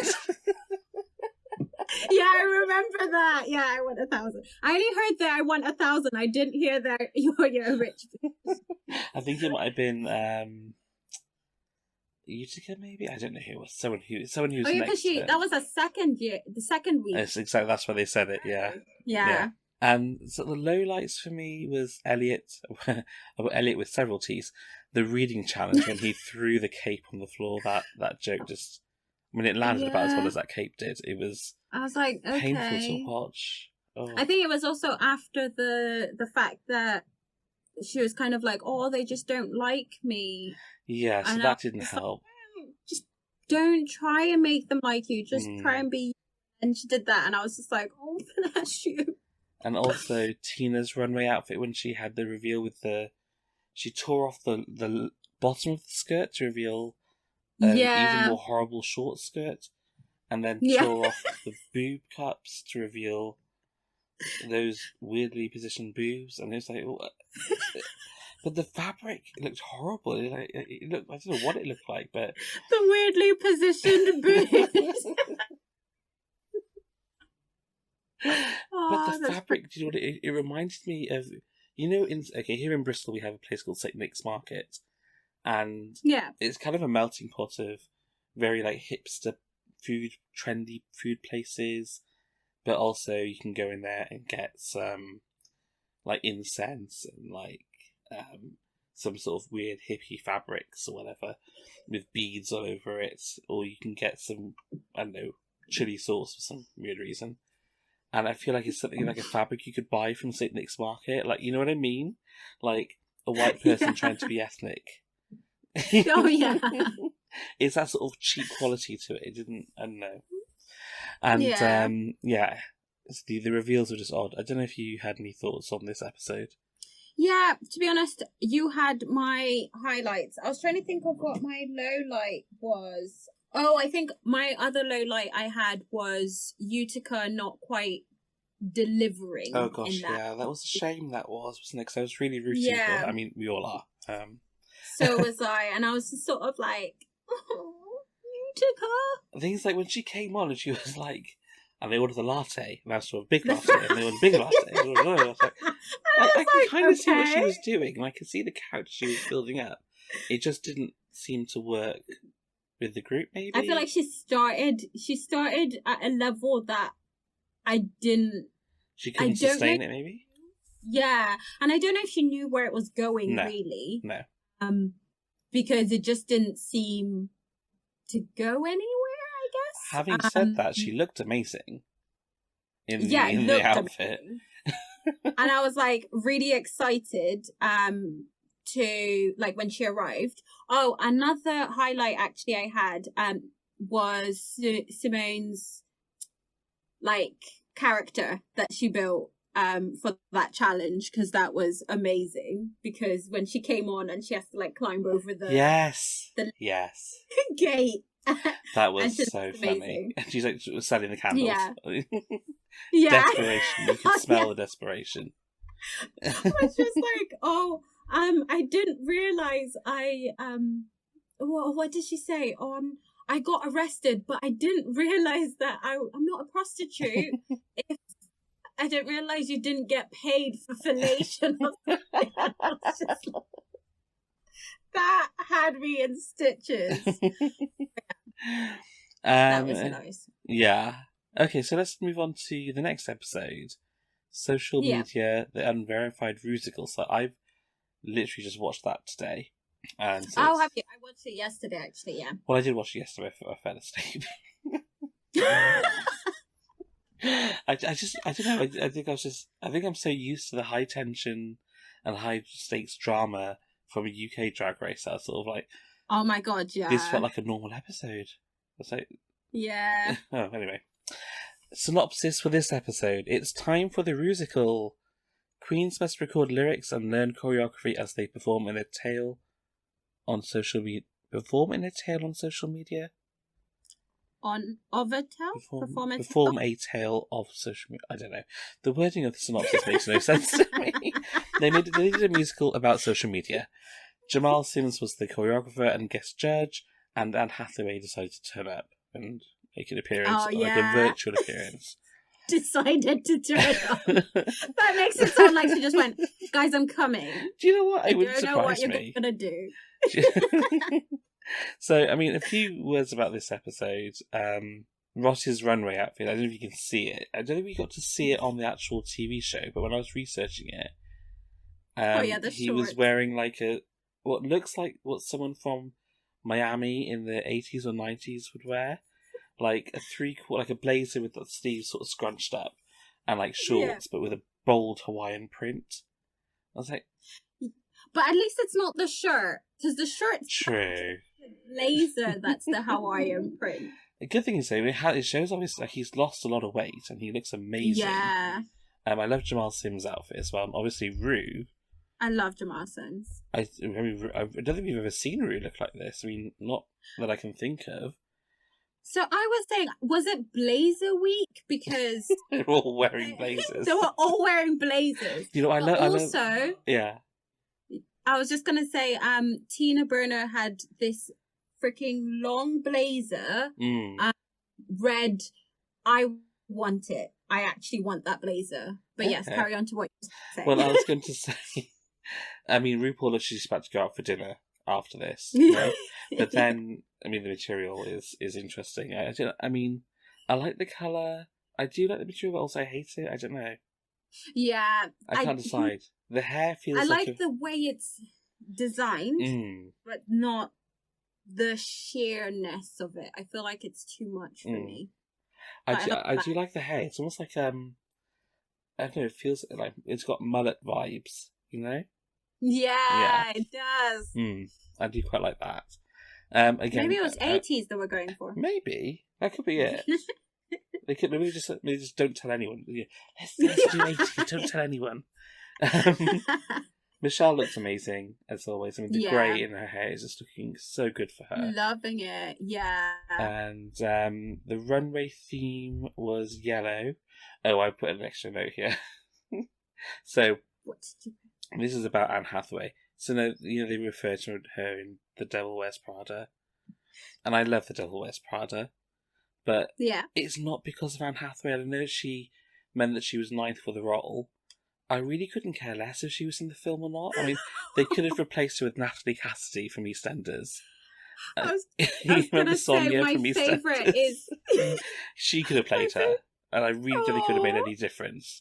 Yeah, I remember that. Yeah, I want 1,000. I only heard that I want 1,000. I didn't hear that you're rich. I think it might have been Utica, maybe. I don't know who it was. Someone who was next. That was the second week. Yes, exactly. That's why they said it. Yeah. Yeah. And so the lowlights for me was Elliot. Elliot with several T's. The reading challenge when he threw the cape on the floor. That joke just. I mean, it landed about as well as that cape did. It was. I was like, okay. Painful to watch. Oh. I think it was also after the fact that she was kind of like, oh, they just don't like me. Yeah, so that didn't help. Just don't try and make them like you. Just try and be. And she did that, and I was just like, oh, bless you. And also Tina's runway outfit when she had the reveal with she tore off the bottom of the skirt to reveal an even more horrible short skirt, and then tore off the boob cups to reveal those weirdly positioned boobs, and it was like, oh. But the fabric looked horrible. It looked, I don't know what it looked like, but the weirdly positioned boobs. But the fabric, do you know what it reminded me of? You know, here in Bristol we have a place called St Nick's Market, and it's kind of a melting pot of very like hipster trendy food places, but also you can go in there and get some like incense and like some sort of weird hippie fabrics or whatever with beads all over it, or you can get some, I don't know, chili sauce for some weird reason. And I feel like it's something like a fabric you could buy from St Nick's Market. Like, you know what I mean? Like a white person trying to be ethnic. Oh yeah. It's that sort of cheap quality to it. I don't know. And the reveals were just odd. I don't know if you had any thoughts on this episode. Yeah, to be honest, you had my highlights. I was trying to think of what my low light was. Oh, I think my other low light I had was Utica not quite delivering. Oh gosh, that was a shame. That wasn't it? Because I was really rooting for her. I mean, we all are. So was I, and I was just sort of like, oh, Utica. Things like when she came on and she was like, and they ordered a latte, and I saw a big latte, and they ordered a big latte. I can kind of see what she was doing, and I could see the character she was building up. It just didn't seem to work with the group, maybe? I feel like she started at a level that she couldn't sustain it, maybe? Yeah, and I don't know if she knew where it was going, really. No. Because it just didn't seem to go anywhere, I guess. Having said that, she looked amazing in the outfit. And I was like really excited to like when she arrived. Oh, another highlight actually I had was Simone's like character that she built for that challenge, because that was amazing. Because when she came on and she has to like climb over the yes gate, That was just so amazing. funny. And she's like selling the candles. Yeah. Yeah. Desperation. You can smell the desperation. I was just like, I didn't realize what did she say? I got arrested, but I didn't realize that I'm not a prostitute. If I didn't realize you didn't get paid for fellation or something. I was just like, that had me in stitches. That was nice. Yeah. Okay, so let's move on to the next episode. Social media, the unverified rusical. So I've literally just watched that today. And so have you? I watched it yesterday, actually. Yeah. Well, I did watch it yesterday. I fell asleep. I don't know. I think I'm so used to the high tension and high stakes drama from a UK Drag Race. I was sort of like, oh my god, yeah. This felt like a normal episode. It's like, yeah. Oh, anyway. Synopsis for this episode. It's time for the rusical. Queens must record lyrics and learn choreography as they perform in a tale on social media. Perform a tale? Perform a tale of social media. I don't know. The wording of the synopsis makes no sense to me. They did a musical about social media. Jamal Sims was the choreographer and guest judge, and Anne Hathaway decided to turn up and make an appearance, like a virtual appearance. Decided to turn up. That makes it sound like she just went, guys, I'm coming. Do you know what? It would surprise me. I don't know what you're going to do. So, I mean, a few words about this episode. Ross's runway outfit, I don't know if you can see it. I don't know if we got to see it on the actual TV show, but when I was researching it, he was wearing like what looks like what someone from Miami in the 80s or 90s would wear. Like like a blazer with the sleeves sort of scrunched up and like shorts, but with a bold Hawaiian print. I was like, but at least it's not the shirt, because the shirt's true. Blazer, that's the Hawaiian print. The good thing is, though, it shows obviously like he's lost a lot of weight and he looks amazing. Yeah. I love Jamal Sims' outfit as well. And obviously, Rue. I love Jamal Sims. I don't think we've ever seen Rue look like this. I mean, not that I can think of. So I was saying, was it Blazer Week? Because they're all wearing blazers. They were all wearing blazers. You know, I love. Yeah. I was just gonna say, Tina Burner had this freaking long blazer, red. I want it. I actually want that blazer. But yes, carry on to what you were saying. Well, I was going to say, I mean, RuPaul looks she's about to go out for dinner after this, right? But then, I mean, the material is interesting. I like the colour. I do like the material, but also I hate it. I don't know. Yeah. I can't decide. The hair feels I like the way it's designed, but not the sheerness of it. I feel like it's too much for me. I do like the hair. It's almost like I don't know. It feels like it's got mullet vibes. You know? Yeah, it does. I do quite like that. Again, maybe it was 80s that we're going for. Maybe that could be it. They could maybe just don't tell anyone. Let's do 80s. Don't tell anyone. Michelle looks amazing as always. I mean, the grey in her hair is just looking so good for her. Loving it, yeah. And the runway theme was yellow. Oh, I put an extra note here. So this is about Anne Hathaway. So they refer to her in The Devil Wears Prada, and I love The Devil Wears Prada, but it's not because of Anne Hathaway. I know she meant that she was ninth for the role. I really couldn't care less if she was in the film or not. I mean, they could have replaced her with Natalie Cassidy from EastEnders. I was going to say my favourite is... She could have played her, and I really don't think it could have made any difference.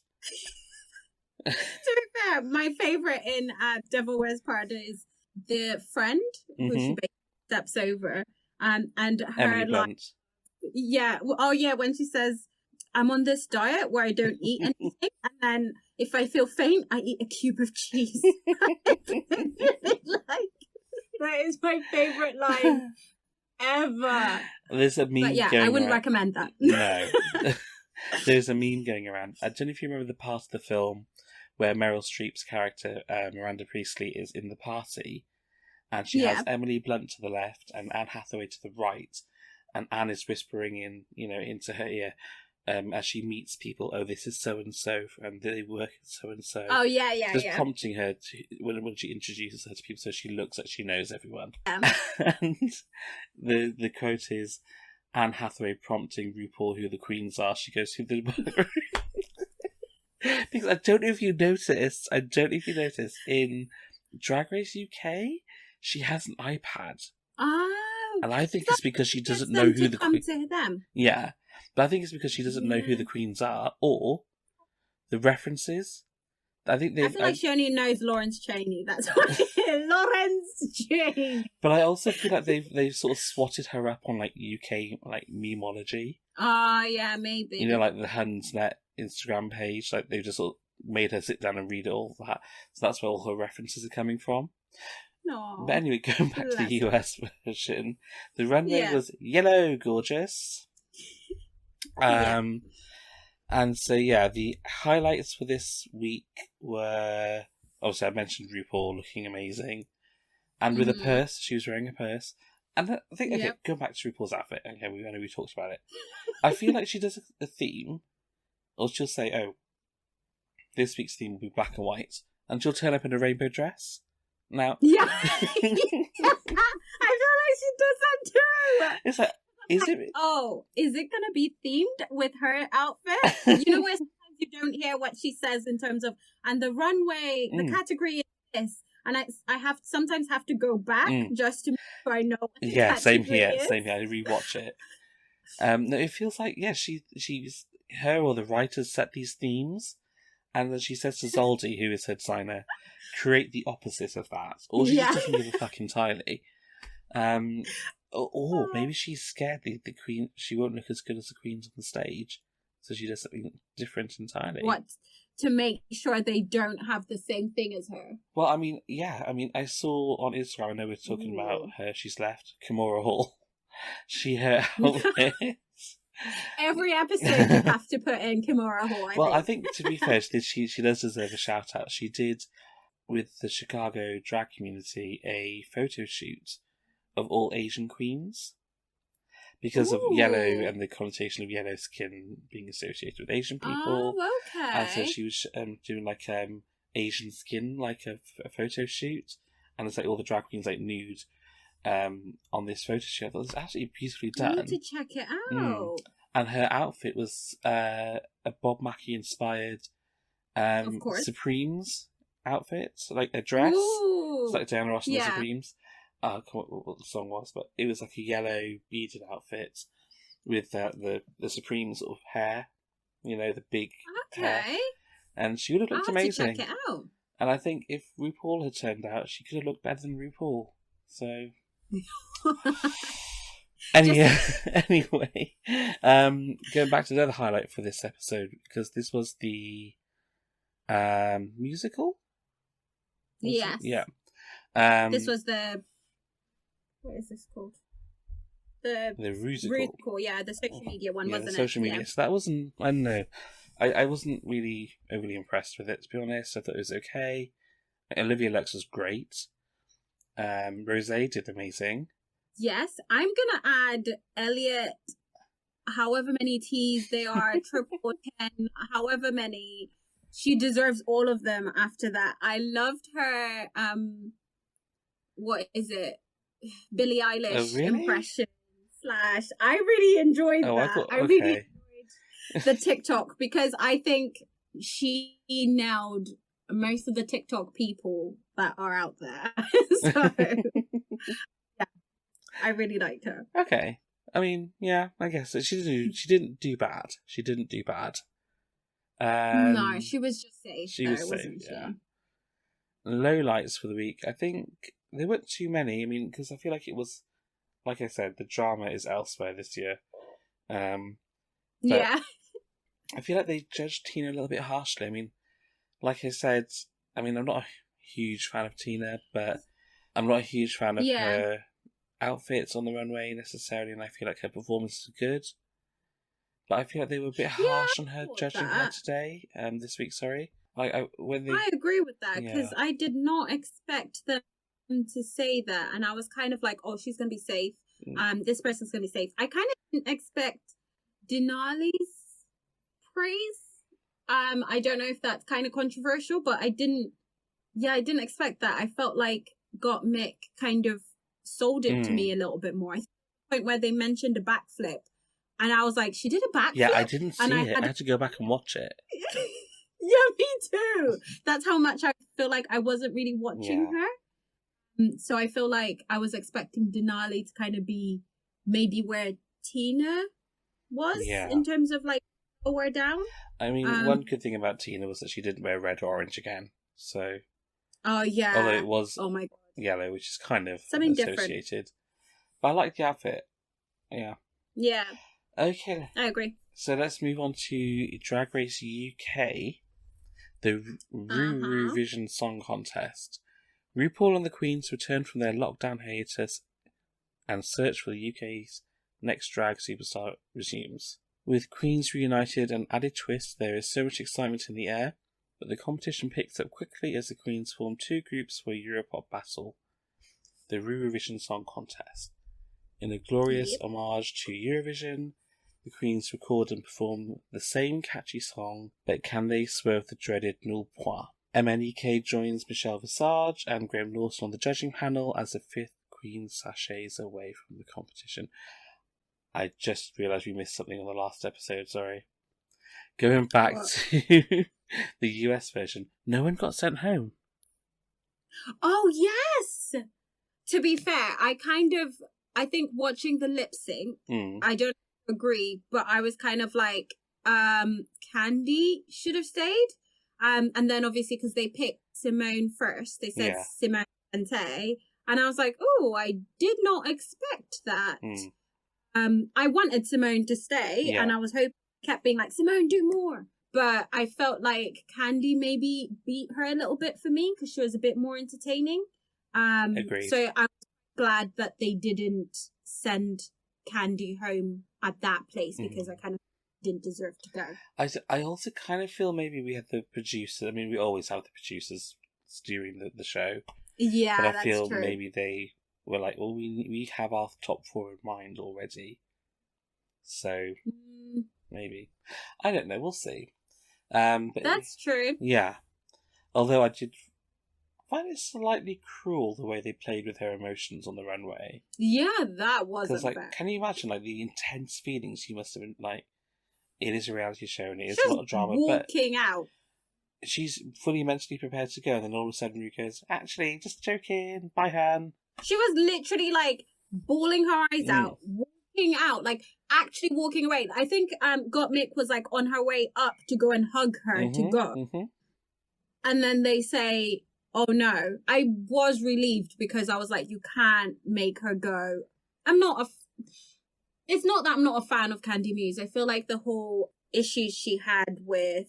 To be fair, my favourite in Devil Wears Prada is the friend who she basically steps over, and her Blunt. When she says, "I'm on this diet where I don't eat anything, and then if I feel faint, I eat a cube of cheese." That is my favourite line ever. There's a meme. I wouldn't recommend that. No. There's a meme going around. I don't know if you remember the part of the film where Meryl Streep's character, Miranda Priestley, is in the party, and she has Emily Blunt to the left and Anne Hathaway to the right, and Anne is whispering into her ear, as she meets people, oh, this is so and so, and they work at so and so. Oh yeah, yeah, Just yeah. prompting her to when she introduces her to people, so she looks like she knows everyone. And the quote is Anne Hathaway prompting RuPaul who the queens are. She goes through the workroom. Because I don't know if you noticed, in Drag Race UK, she has an iPad. Oh, and I think it's because she doesn't know who the queens are. Yeah, but I think it's because she doesn't know who the queens are, or the references. I feel like she only knows Lawrence Chaney. That's why. Lawrence Chaney. But I also feel like they've sort of swatted her up on like UK like memeology. Yeah, maybe. You know, like the Hunsnet Instagram page. Like they've just sort of made her sit down and read it all that. So that's where all her references are coming from. No. But anyway, going back to the US version, the runway was yellow, gorgeous. And so, the highlights for this week were, obviously I mentioned RuPaul looking amazing. And with a purse, she was wearing a purse. And I think, going back to RuPaul's outfit, I know we talked about it. I feel like she does a theme, or she'll say, oh, this week's theme will be black and white. And she'll turn up in a rainbow dress. Now... Yeah! I feel like she does that too! It's like... Is it going to be themed with her outfit? You know where sometimes you don't hear what she says in terms of, and the runway, the category is this, and I sometimes have to go back just to make sure I know what the category is. Same here. I rewatch it. No, it feels like she's her or the writers set these themes, and then she says to Zaldi, who is her designer, create the opposite of that, or she just doesn't give a fuck entirely. Or maybe she's scared the queen. She won't look as good as the queens on the stage, so she does something different entirely. What, to make sure they don't have the same thing as her? Well, I saw on Instagram. I know we're talking about her. She's left Kimora Hall. Her outfit. Every episode you have to put in Kimora Hall. I think to be fair, she does deserve a shout out. She did with the Chicago drag community a photo shoot of all Asian queens because of yellow and the connotation of yellow skin being associated with Asian people. Oh, okay. And so she was doing like Asian skin, like a photo shoot, and it's like all the drag queens like nude on this photo shoot. I thought it was absolutely beautifully done. I need to check it out. And her outfit was a Bob Mackie inspired Supremes outfit, like a dress. It's like Diana Ross and the Supremes. I can't remember what the song was, but it was like a yellow beaded outfit with the Supreme sort of hair, the big hair. And she would have looked amazing. Check it out. And I think if RuPaul had turned out, she could have looked better than RuPaul. So anyway, going back to another highlight for this episode, because this was the musical. Yes. Yeah. This was the... What is this called? The musical, yeah, the social media one, wasn't it? Social media. So that wasn't... I don't know. I wasn't really overly impressed with it, to be honest. I thought it was okay. Olivia Lux was great. Rosé did amazing. Yes, I'm gonna add Elliot, however many T's they are, triple 10, however many. She deserves all of them after that. I loved her, what is it? Billie Eilish impression / I really enjoyed that. I really enjoyed the TikTok because I think she nailed most of the TikTok people that are out there. So yeah, I really liked her. Okay. I mean, yeah, I guess she didn't do bad. She didn't do bad. No, she was just safe. She was safe, yeah. Low lights for the week. I think there weren't too many. I mean, because I feel like it was, like I said, the drama is elsewhere this year. Yeah. I feel like they judged Tina a little bit harshly. I mean, like I said, I'm not a huge fan of Tina, but I'm not a huge fan of her outfits on the runway necessarily, and I feel like her performance is good. But I feel like they were a bit harsh on her judging her today, this week, sorry. I agree with that, because I did not expect them to say that, and I was kind of like, oh, she's going to be safe. this person's going to be safe. I kind of didn't expect Denali's praise. I don't know if that's kind of controversial, but I didn't expect that. I felt like Gottmik kind of sold it to me a little bit more. I think the point where they mentioned a backflip, and I was like, she did a backflip? Yeah, I didn't see it. I had to go back and watch it. Yeah, me too. That's how much I feel like I wasn't really watching her. So I feel like I was expecting Denali to kind of be maybe where Tina was in terms of like lower down. I mean, one good thing about Tina was that she didn't wear red or orange again. So, oh yeah, although it was my God, yellow, which is kind of something associated. Different. But I like the outfit. Yeah. Yeah. Okay. I agree. So let's move on to Drag Race UK, the Eurovision Song Contest. RuPaul and the Queens return from their lockdown hiatus and search for the UK's next drag superstar resumes. With Queens reunited and added twist, there is so much excitement in the air, but the competition picks up quickly as the Queens form two groups for a Europop battle, the Eurovision Song Contest. In a glorious homage to Eurovision, the Queens record and perform the same catchy song, but can they swerve the dreaded null point? Amenye joins Michelle Visage and Graham Lawson on the judging panel as the fifth Queen sachets away from the competition. I just realised we missed something on the last episode, sorry. Going back to the US version, no one got sent home. Oh, yes! To be fair, I think watching the lip sync, I don't agree, but I was kind of like, Candy should have stayed. And then obviously because they picked Simone first, they said Simone and Tay, and I was like, oh, I did not expect that. I wanted Simone to stay, and I was hoping, kept being like, Simone, do more. But I felt like Candy maybe beat her a little bit for me because she was a bit more entertaining. Agreed. So I'm glad that they didn't send Candy home at that place because I kind of didn't deserve to go. I also kind of feel maybe we had the producer. I mean, we always have the producers steering the show. Yeah, but I feel true. Maybe they were like, well, we have our top four in mind already. So maybe. I don't know, we'll see. But that's true. Yeah. Although I did find it slightly cruel the way they played with her emotions on the runway. Yeah, that wasn't like, fair. Can you imagine like the intense feelings you must have been like? It is a reality show and it is a lot of drama. Walking out. She's fully mentally prepared to go, and then all of a sudden Ru goes, actually, just joking, bye, Han. She was literally like bawling her eyes out, walking out, like actually walking away. I think Gottmik was like on her way up to go and hug her to go. And then they say, oh no. I was relieved because I was like, you can't make her go. It's not that I'm not a fan of Candy Muse. I feel like the whole issues she had with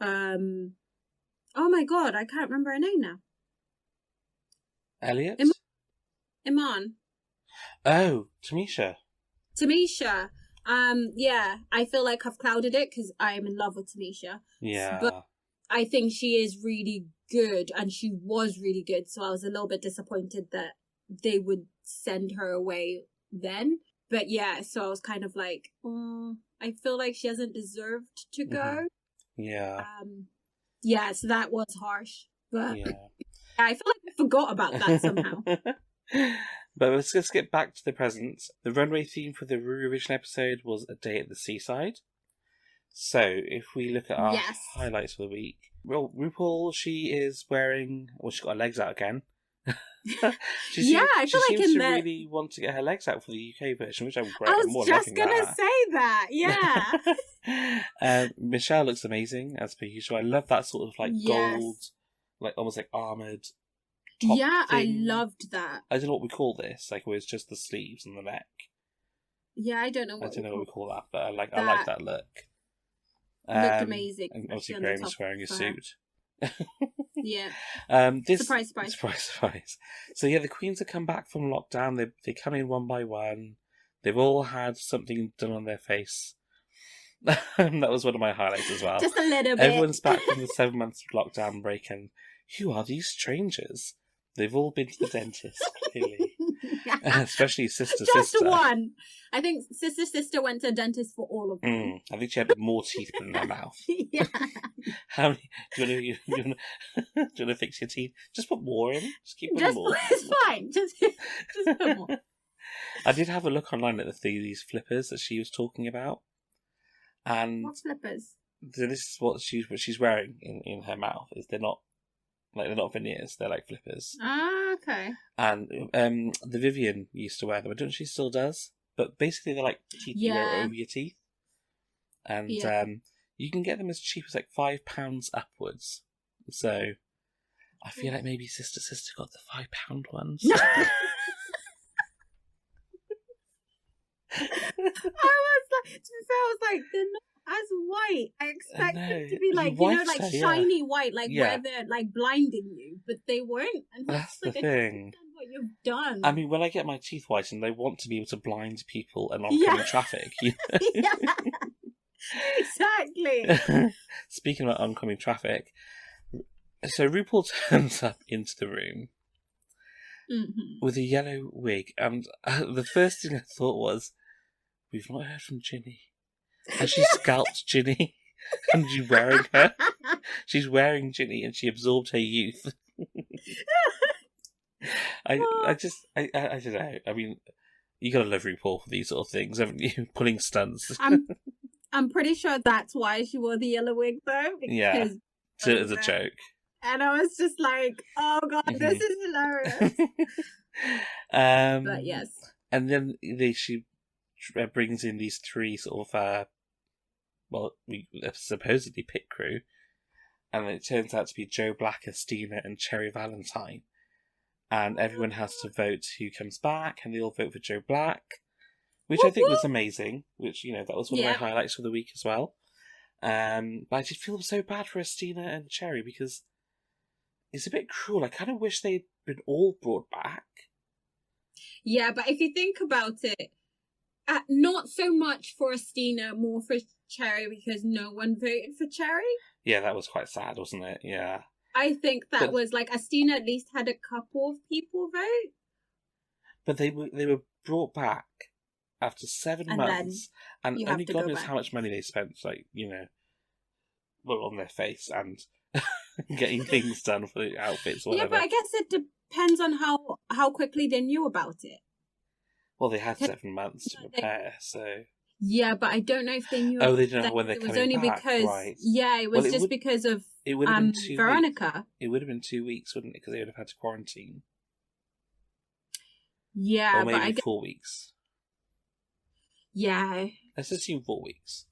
oh my God, I can't remember her name now. Elliot? Iman. Oh, Tamisha. Yeah, I feel like I've clouded it because I am in love with Tamisha. Yeah. But I think she is really good, and she was really good, so I was a little bit disappointed that they would send her away then. But yeah, so I was kind of like, I feel like she hasn't deserved to go. Yeah. Yeah, so that was harsh. But I feel like I forgot about that somehow. But let's just get back to the present. The runway theme for the Eurovision episode was A Day at the Seaside. So, if we look at our highlights for the week, well, RuPaul, she is wearing, well, she's got her legs out again. I feel like she seems to really want to get her legs out for the UK version, which I'm great. I was just gonna say that, yeah. Michelle looks amazing as per usual. I love that sort of like gold, like almost like armoured top thing. I loved that. I don't know what we call this, like where it's just the sleeves and the neck. Yeah, I don't know what we call that, but I like that look. Looked amazing. And obviously Graham is wearing a suit. Yeah. Surprise. So yeah, the Queens have come back from lockdown. They come in one by one. They've all had something done on their face. That was one of my highlights as well. Just a little bit. Everyone's back from the 7 months lockdown break, and who are these strangers? They've all been to the dentist, clearly. Especially Sister Just Sister. one. I think Sister went to a dentist for all of them. I think she had more teeth put in her mouth. Yeah. How many? Do you want to fix your teeth? Just put more in. Just keep putting more. It's fine. Just put more. I did have a look online at these flippers that she was talking about, and What flippers? so this is what she's wearing in her mouth. Is they're not veneers. They're like flippers. Ah, okay. And the Vivian used to wear them. I don't know if she still does, but basically they're like teeth you wear over your teeth, and you can get them as cheap as like £5 upwards. So I feel like maybe Sister got the £5 ones. I was like, they're not as white. I expect them to be like, like shiny white, like where they're like blinding you, but they weren't. And that's the like, thing. I don't understand what you've done. I mean, when I get my teeth whitened, they want to be able to blind people and oncoming traffic. You know? Exactly. Speaking about oncoming traffic, so RuPaul turns up into the room with a yellow wig, and the first thing I thought was, we've not heard from Ginny. And she scalped Ginny, and she's wearing her. She's wearing Ginny, and she absorbed her youth. I don't know. I mean, you gotta love RuPaul for these sort of things, haven't you? Pulling stunts. I'm pretty sure that's why she wore the yellow wig, though. Yeah, as a joke. And I was just like, "Oh God, this is hilarious." But yes. And then she brings in these three sort of, we supposedly pit crew, and it turns out to be Joe Black, Estina, and Cherry Valentine. And everyone has to vote who comes back, and they all vote for Joe Black, which I think was amazing. Which, that was one of my highlights for the week as well. But I did feel so bad for Estina and Cherry because it's a bit cruel. I kind of wish they'd been all brought back. Yeah, but if you think about it, not so much for Estina, more for Cherry because no one voted for Cherry. Yeah, that was quite sad, wasn't it? Yeah. I think that was like Estina at least had a couple of people vote. But they were brought back after 7 months, and only God knows how much money they spent, on their face and getting things done for the outfits. Whatever. Yeah, but I guess it depends on how quickly they knew about it. Well, they had 7 months to prepare, so. Yeah, but I don't know if they knew. Oh, they didn't know when they're coming back. It was only because, right. Yeah, it was just because of it would have been 2 Veronica. Weeks. It would have been 2 weeks, wouldn't it? Because they would have had to quarantine. Yeah, or maybe but 4 weeks. Yeah. Let's assume 4 weeks.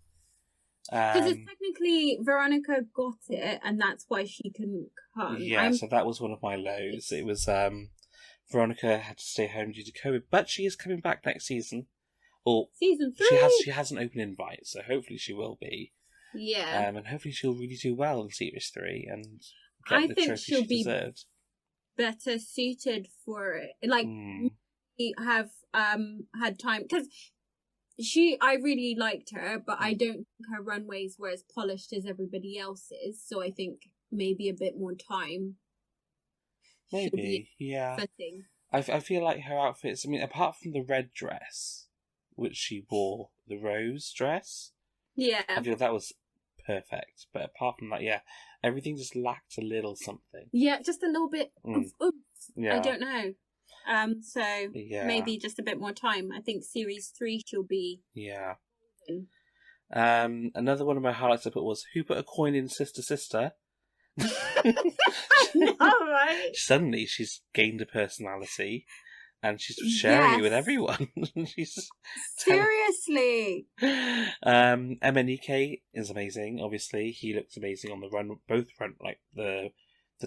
Because it's technically Veronica got it, and that's why she couldn't come. Yeah, so that was one of my lows. It was Veronica had to stay home due to COVID, but she is coming back next season. Or season 3. She has an open invite, so hopefully she will be. Yeah. And hopefully she'll really do well in Series 3 and get I the think trophy she'll she be deserved. Better suited for it. Like have had time because I really liked her, but I don't think her runways were as polished as everybody else's. So I think maybe a bit more time. Maybe, yeah. Fitting. I feel like her outfits. I mean, apart from the red dress, which she wore, the rose dress. Yeah. I feel that was perfect. But apart from that, yeah, everything just lacked a little something. Yeah, just a little bit of oomph. Yeah. I don't know. So maybe just a bit more time. I think Series 3 she'll be. Yeah. Another one of my highlights I put was who put a coin in Sister. All right. Suddenly she's gained a personality. And she's sharing it with everyone. She's seriously. Amenye is amazing. Obviously, he looked amazing on the run, both run, like the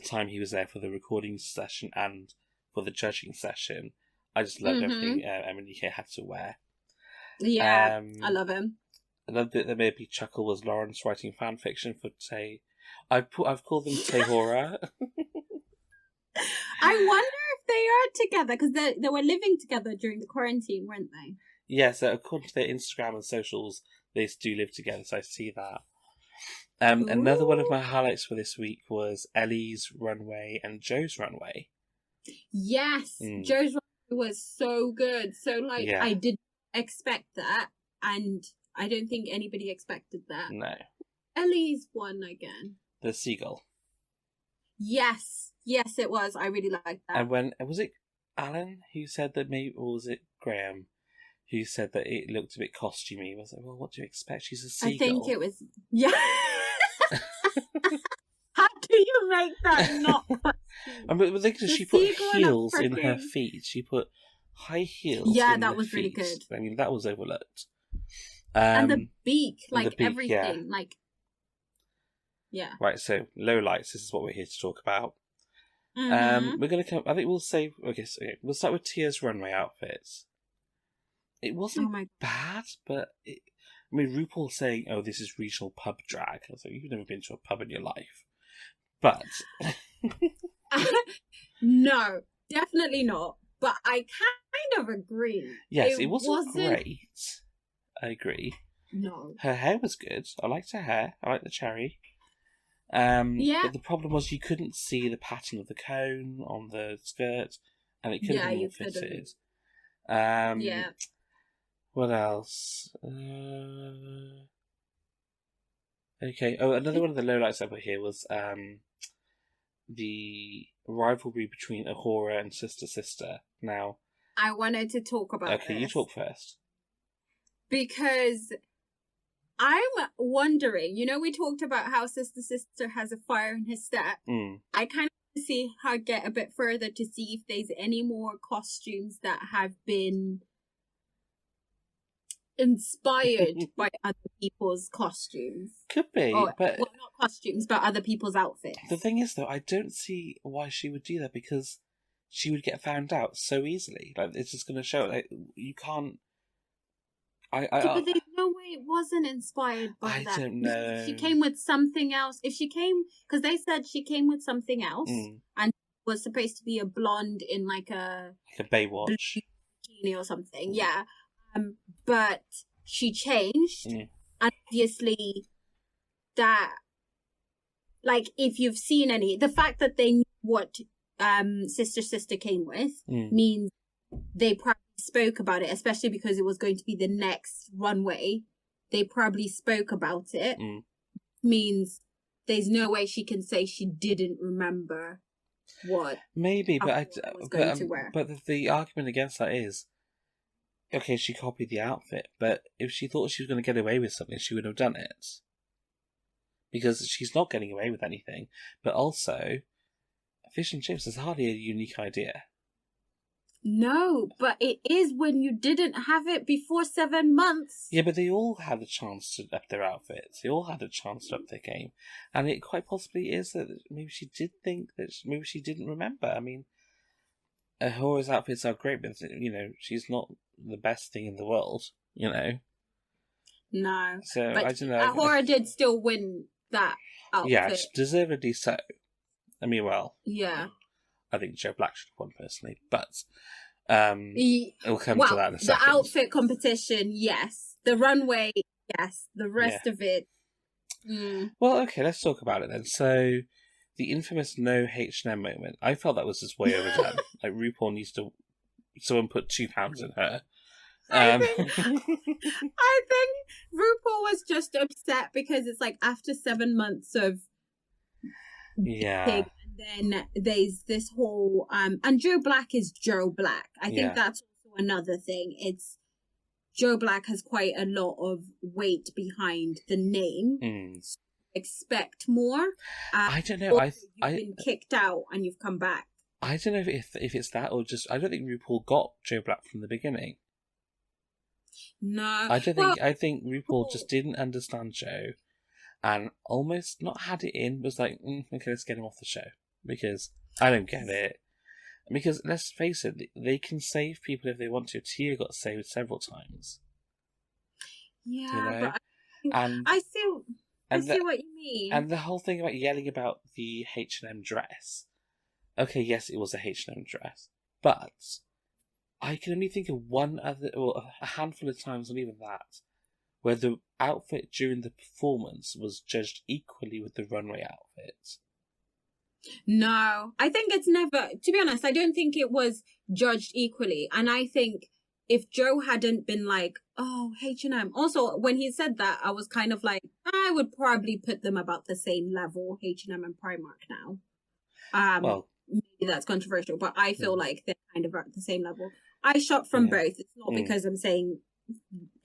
time he was there for the recording session and for the judging session. I just loved everything Amenye had to wear. Yeah, I love him. Another bit that made me chuckle was Lawrence writing fan fiction for Tay. I've called them Tahora. I wonder if they are together because they were living together during the quarantine, weren't they? Yeah, so according to their Instagram and socials, they do live together, so I see that. Another one of my highlights for this week was Ellie's runway and Joe's runway. Yes, Joe's runway was so good. So, like, Yeah. I didn't expect that, and I don't think anybody expected that. No. Ellie's won again. The seagull. Yes, it was. I really liked that. And when was it Alan who said that maybe, or was it Graham who said that it looked a bit costumey? I was like, well, what do you expect? She's a seagull. I think it was. Yeah. How do you make that not? I mean, because she put heels in her feet. She put high heels. Yeah, in that the was really feet. good. I mean, that was overlooked. And the beak, like the beak, everything, yeah. like. Yeah. Right, so low lights. This is what we're here to talk about. Mm-hmm. We're gonna come. I think we'll say. Okay, so we'll start with Tia's runway outfits. It wasn't bad, but I mean, RuPaul saying, "Oh, this is regional pub drag." I was like, "You've never been to a pub in your life," but no, definitely not. But I kind of agree. Yes, it wasn't great. I agree. No, her hair was good. I liked her hair. I liked the cherry. Yeah. But the problem was you couldn't see the pattern of the cone on the skirt, and it could have been more fitted. Yeah. What else? Okay. Oh, another one of the lowlights I put here was the rivalry between Ahura and Sister Sister. Now, I wanted to talk about Okay, you talk first. Because I'm wondering, you know, we talked about how Sister Sister has a fire in his step. I kind of want to see how get a bit further to see if there's any more costumes that have been inspired by other people's costumes. Could be, but well, not costumes, but other people's outfits. The thing is, though, I don't see why she would do that, because she would get found out so easily. Like, it's just going to show, like, you can't. But there's no way it wasn't inspired by that. I don't know. She came with something else. If she came, because they said she came with something else, and was supposed to be a blonde in like a Baywatch bikini or something. Yeah, but she changed. And obviously, that, like, if you've seen the fact that they knew what Sister Sister came with means they probably spoke about it, especially because it was going to be the next runway. They probably spoke about it. Means there's no way she can say she didn't remember what. Maybe, but but the argument against that is, okay, she copied the outfit, but if she thought she was going to get away with something, she would have done it. Because she's not getting away with anything. But also, fish and chips is hardly a unique idea. No, but it is when you didn't have it before 7 months. Yeah, but they all had a chance to up their outfits. They all had a chance to up their game. And it quite possibly is that maybe she did think that maybe she didn't remember. I mean, Ahura's outfits are great, but, you know, she's not the best thing in the world, you know? No. So, but I don't know. Ahura did still win that outfit. Yeah, deservedly so. I mean, well. Yeah. I think Joe Black should have won personally, but we'll come to that in a second. The outfit competition, yes. The runway, yes. The rest of it. Well, okay, let's talk about it then. So, the infamous no H&M moment. I felt that was just way overdone. Like, RuPaul needs to. Someone put £2 in her. I think RuPaul was just upset because it's like after 7 months of. Yeah. Then there's this whole and Joe Black is Joe Black. I think that's also another thing. It's Joe Black has quite a lot of weight behind the name. So expect more. I don't know. You've been kicked out and you've come back. I don't know if it's that or just I don't think RuPaul got Joe Black from the beginning. No, I don't think. I think RuPaul just didn't understand Joe. And almost not had it in, was like, okay, let's get him off the show. Because I don't get it. Because let's face it, they can save people if they want to. Tia got saved several times. Yeah, you know? But I see what you mean. And the whole thing about yelling about the H&M dress. Okay, yes, it was a H&M dress. But I can only think of a handful of times, not even that, where the outfit during the performance was judged equally with the runway outfit. No, I think it's never, to be honest, I don't think it was judged equally. And I think if Joe hadn't been like, oh, H&M. Also, when he said that, I was kind of like, I would probably put them about the same level, H&M and Primark now. Well, maybe that's controversial, but I feel like they're kind of at the same level. I shop from both. It's not because I'm saying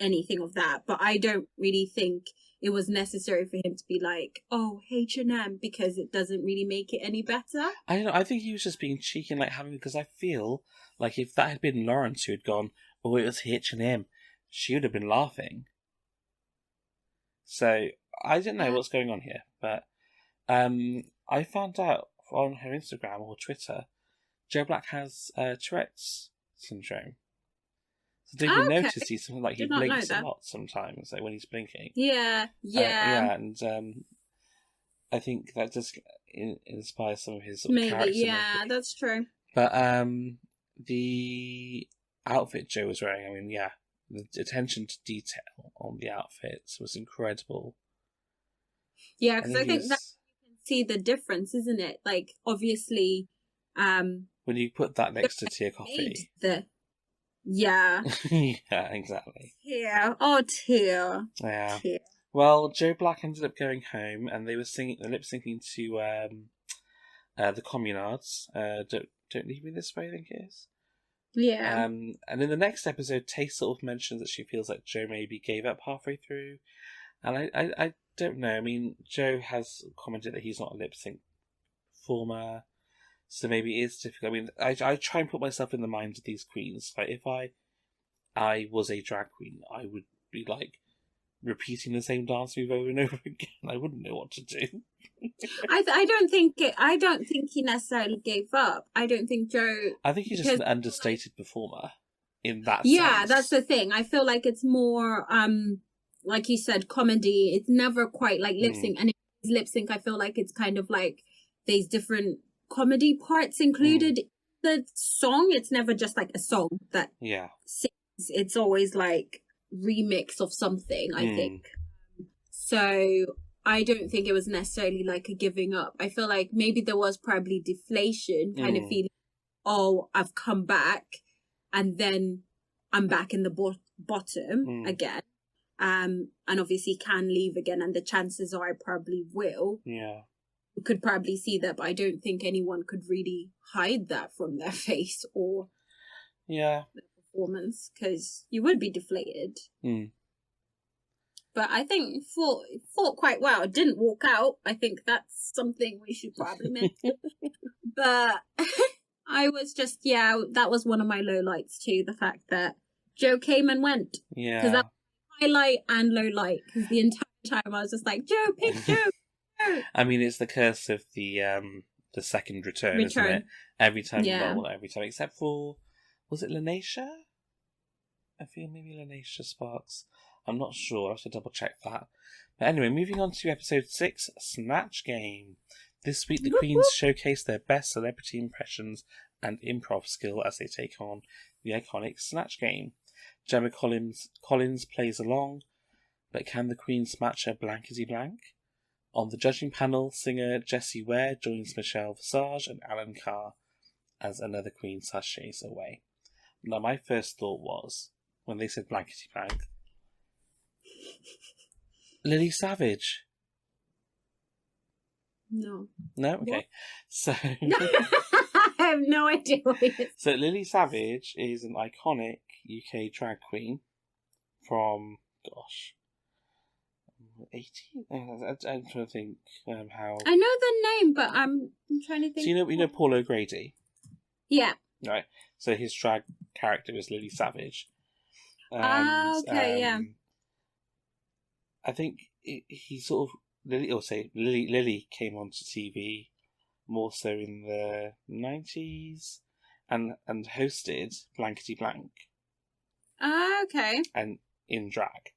anything of that, but I don't really think it was necessary for him to be like, oh, H&M, because it doesn't really make it any better. I don't know. I think he was just being cheeky and like having, because I feel like if that had been Lawrence who had gone, oh, it was H&M, she would have been laughing. So I don't know what's going on here, but I found out on her Instagram or Twitter, Joe Black has Tourette's syndrome. So did you notice he's something like he blinks a lot sometimes, like when he's blinking? Yeah. And I think that just inspires some of his sort of character. Yeah, that's true. But the outfit Joe was wearing, I mean, yeah, the attention to detail on the outfits was incredible. Yeah, because I think that you can see the difference, isn't it? Like, obviously, when you put that next to Tia Coffee. Yeah. Yeah, exactly. Tia. Oh, Tia. Yeah. Tia. Well, Joe Black ended up going home, and they were lip syncing to the Communards. Don't leave me this way, I think it is. Yeah. And in the next episode, Tay sort of mentions that she feels like Joe maybe gave up halfway through, and I don't know. I mean, Joe has commented that he's not a lip sync performer. So maybe it is difficult. I mean, I try and put myself in the minds of these queens. Like, if I was a drag queen, I would be, like, repeating the same dance move over and over again. I wouldn't know what to do. I don't think he necessarily gave up. I don't think Joe... I think he's just an understated performer in that Yeah, sense. that's the thing. I feel like it's more, like you said, comedy. It's never quite like lip sync. And if it's lip sync, I feel like it's kind of like there's different comedy parts included in the song. It's never just like a song that sings. It's always like remix of something, I think. So I don't think it was necessarily like a giving up. I feel like maybe there was probably deflation, kind of feeling, oh, I've come back and then I'm back in the bottom again. And obviously can leave again, and the chances are I probably will. Yeah. Could probably see that, but I don't think anyone could really hide that from their face or their performance, because you would be deflated. But I think fought quite well. Didn't walk out. I think that's something we should probably mention. But I was just, that was one of my lowlights too, the fact that Joe came and went. Yeah. Because that's highlight and low light, because the entire time I was just like, Joe, pick Joe. I mean, it's the curse of the second return, isn't it? Every time, every time, except for, was it Lanesha? I feel maybe Lanesha Sparks. I'm not sure. I have to double check that. But anyway, moving on to episode 6, Snatch Game. This week, the queens showcase their best celebrity impressions and improv skill as they take on the iconic Snatch Game. Gemma Collins plays along, but can the queens match her blankety blank? On the judging panel, singer Jessie Ware joins Michelle Visage and Alan Carr as another queen sashays away. Now, my first thought was, when they said blankety blank, Lily Savage. No. No? Okay. What? So I have no idea what it is. So Lily Savage is an iconic UK drag queen from, 80? I'm trying to think how... I know the name, but I'm trying to think... So you know Paul O'Grady? Yeah. Right. So his drag character is Lily Savage. Okay, yeah. I think he sort of... Lily came onto TV more so in the 90s and hosted Blankety Blank. Okay. And in drag.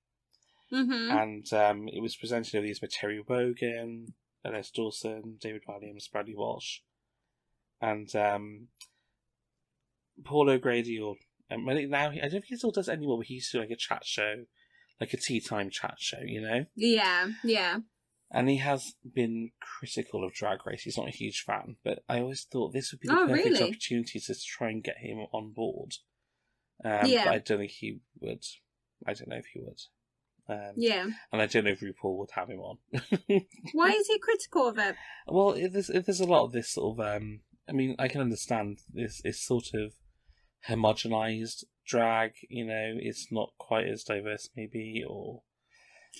Mm-hmm. And it was presented over these by Terry Wogan, Les Dawson, David Williams, Bradley Walsh, and Paul O'Grady. I think now I don't think he still does it anymore, but he used to do like a chat show, like a tea time chat show, you know. Yeah, yeah. And he has been critical of Drag Race. He's not a huge fan, but I always thought this would be the Oh, perfect really? opportunity to try and get him on board. Yeah. But I don't think he would. I don't know if he would. Yeah. And I don't know if RuPaul would have him on. Why is he critical of it? Well, if there's a lot of this sort of... I mean, I can understand this. It's sort of homogenized drag, you know. It's not quite as diverse, maybe, or...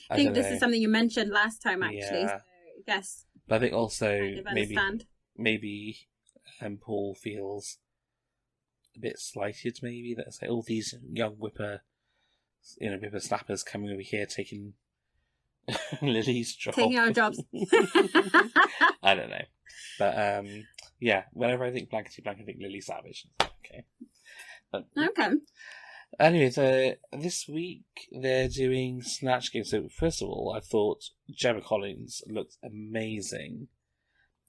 I think this is something you mentioned last time, actually. Yeah. So I guess. But I think also Kind of understand. maybe Paul feels a bit slighted. Maybe that's like all these young whippersnappers coming over here taking Lily's job, Taking our jobs. I don't know, but yeah. Whenever I think blankety blank, I think Lily Savage. Okay. But, Okay. anyway, so this week they're doing Snatch Game. So first of all, I thought Gemma Collins looked amazing.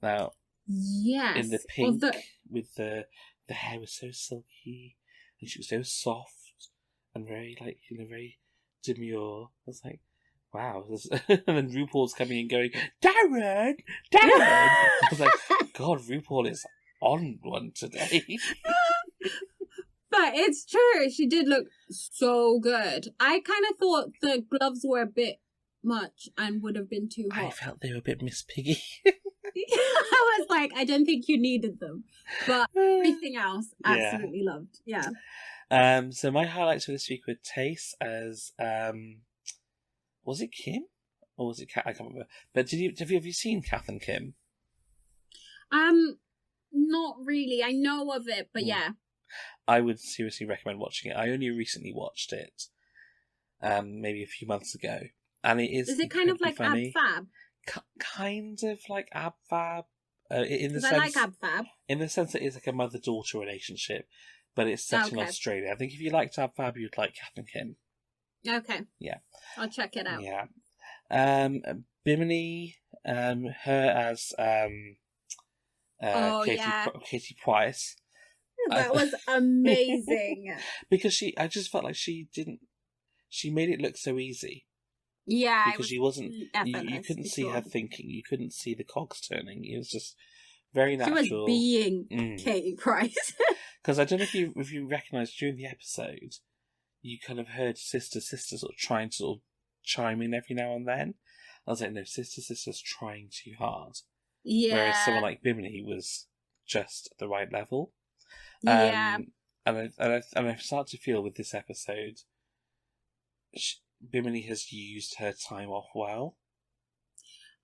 Now, Yes. in the pink with the hair was so silky and she was so soft and very very demure. I was like, wow. And then RuPaul's coming and going, Darren. I was like, God, RuPaul is on one today. But it's true. She did look so good. I kind of thought the gloves were a bit much and would have been too hot. I felt they were a bit Miss Piggy. I was like, I don't think you needed them. But everything else, absolutely loved. Yeah. So my highlights for this week were Taste as was it Kim or was it Kat? I can't remember. But have you seen Kath and Kim? Not really. I know of it, but yeah. I would seriously recommend watching it. I only recently watched it, maybe a few months ago, and it is. Is it kind of like funny. Ab Fab? Kind of like Ab Fab, in the sense. I like Ab Fab. In the sense that it's like a mother-daughter relationship, but it's set in Australia. I think if you liked Ab Fab, you'd like Kath and Kim. Okay. Yeah. I'll check it out. Yeah. Bimini, her as Katie Price. That was amazing. Because I just felt like she made it look so easy. Yeah. Because she wasn't, you couldn't see her thinking, you couldn't see the cogs turning. It was just very natural. She was being Katie Price. Because I don't know if you recognised during the episode, you kind of heard Sister sort of trying to sort of chime in every now and then. I was like, no, Sister's trying too hard. Yeah. Whereas someone like Bimini was just at the right level. Yeah. And I start to feel with this episode, Bimini has used her time off well.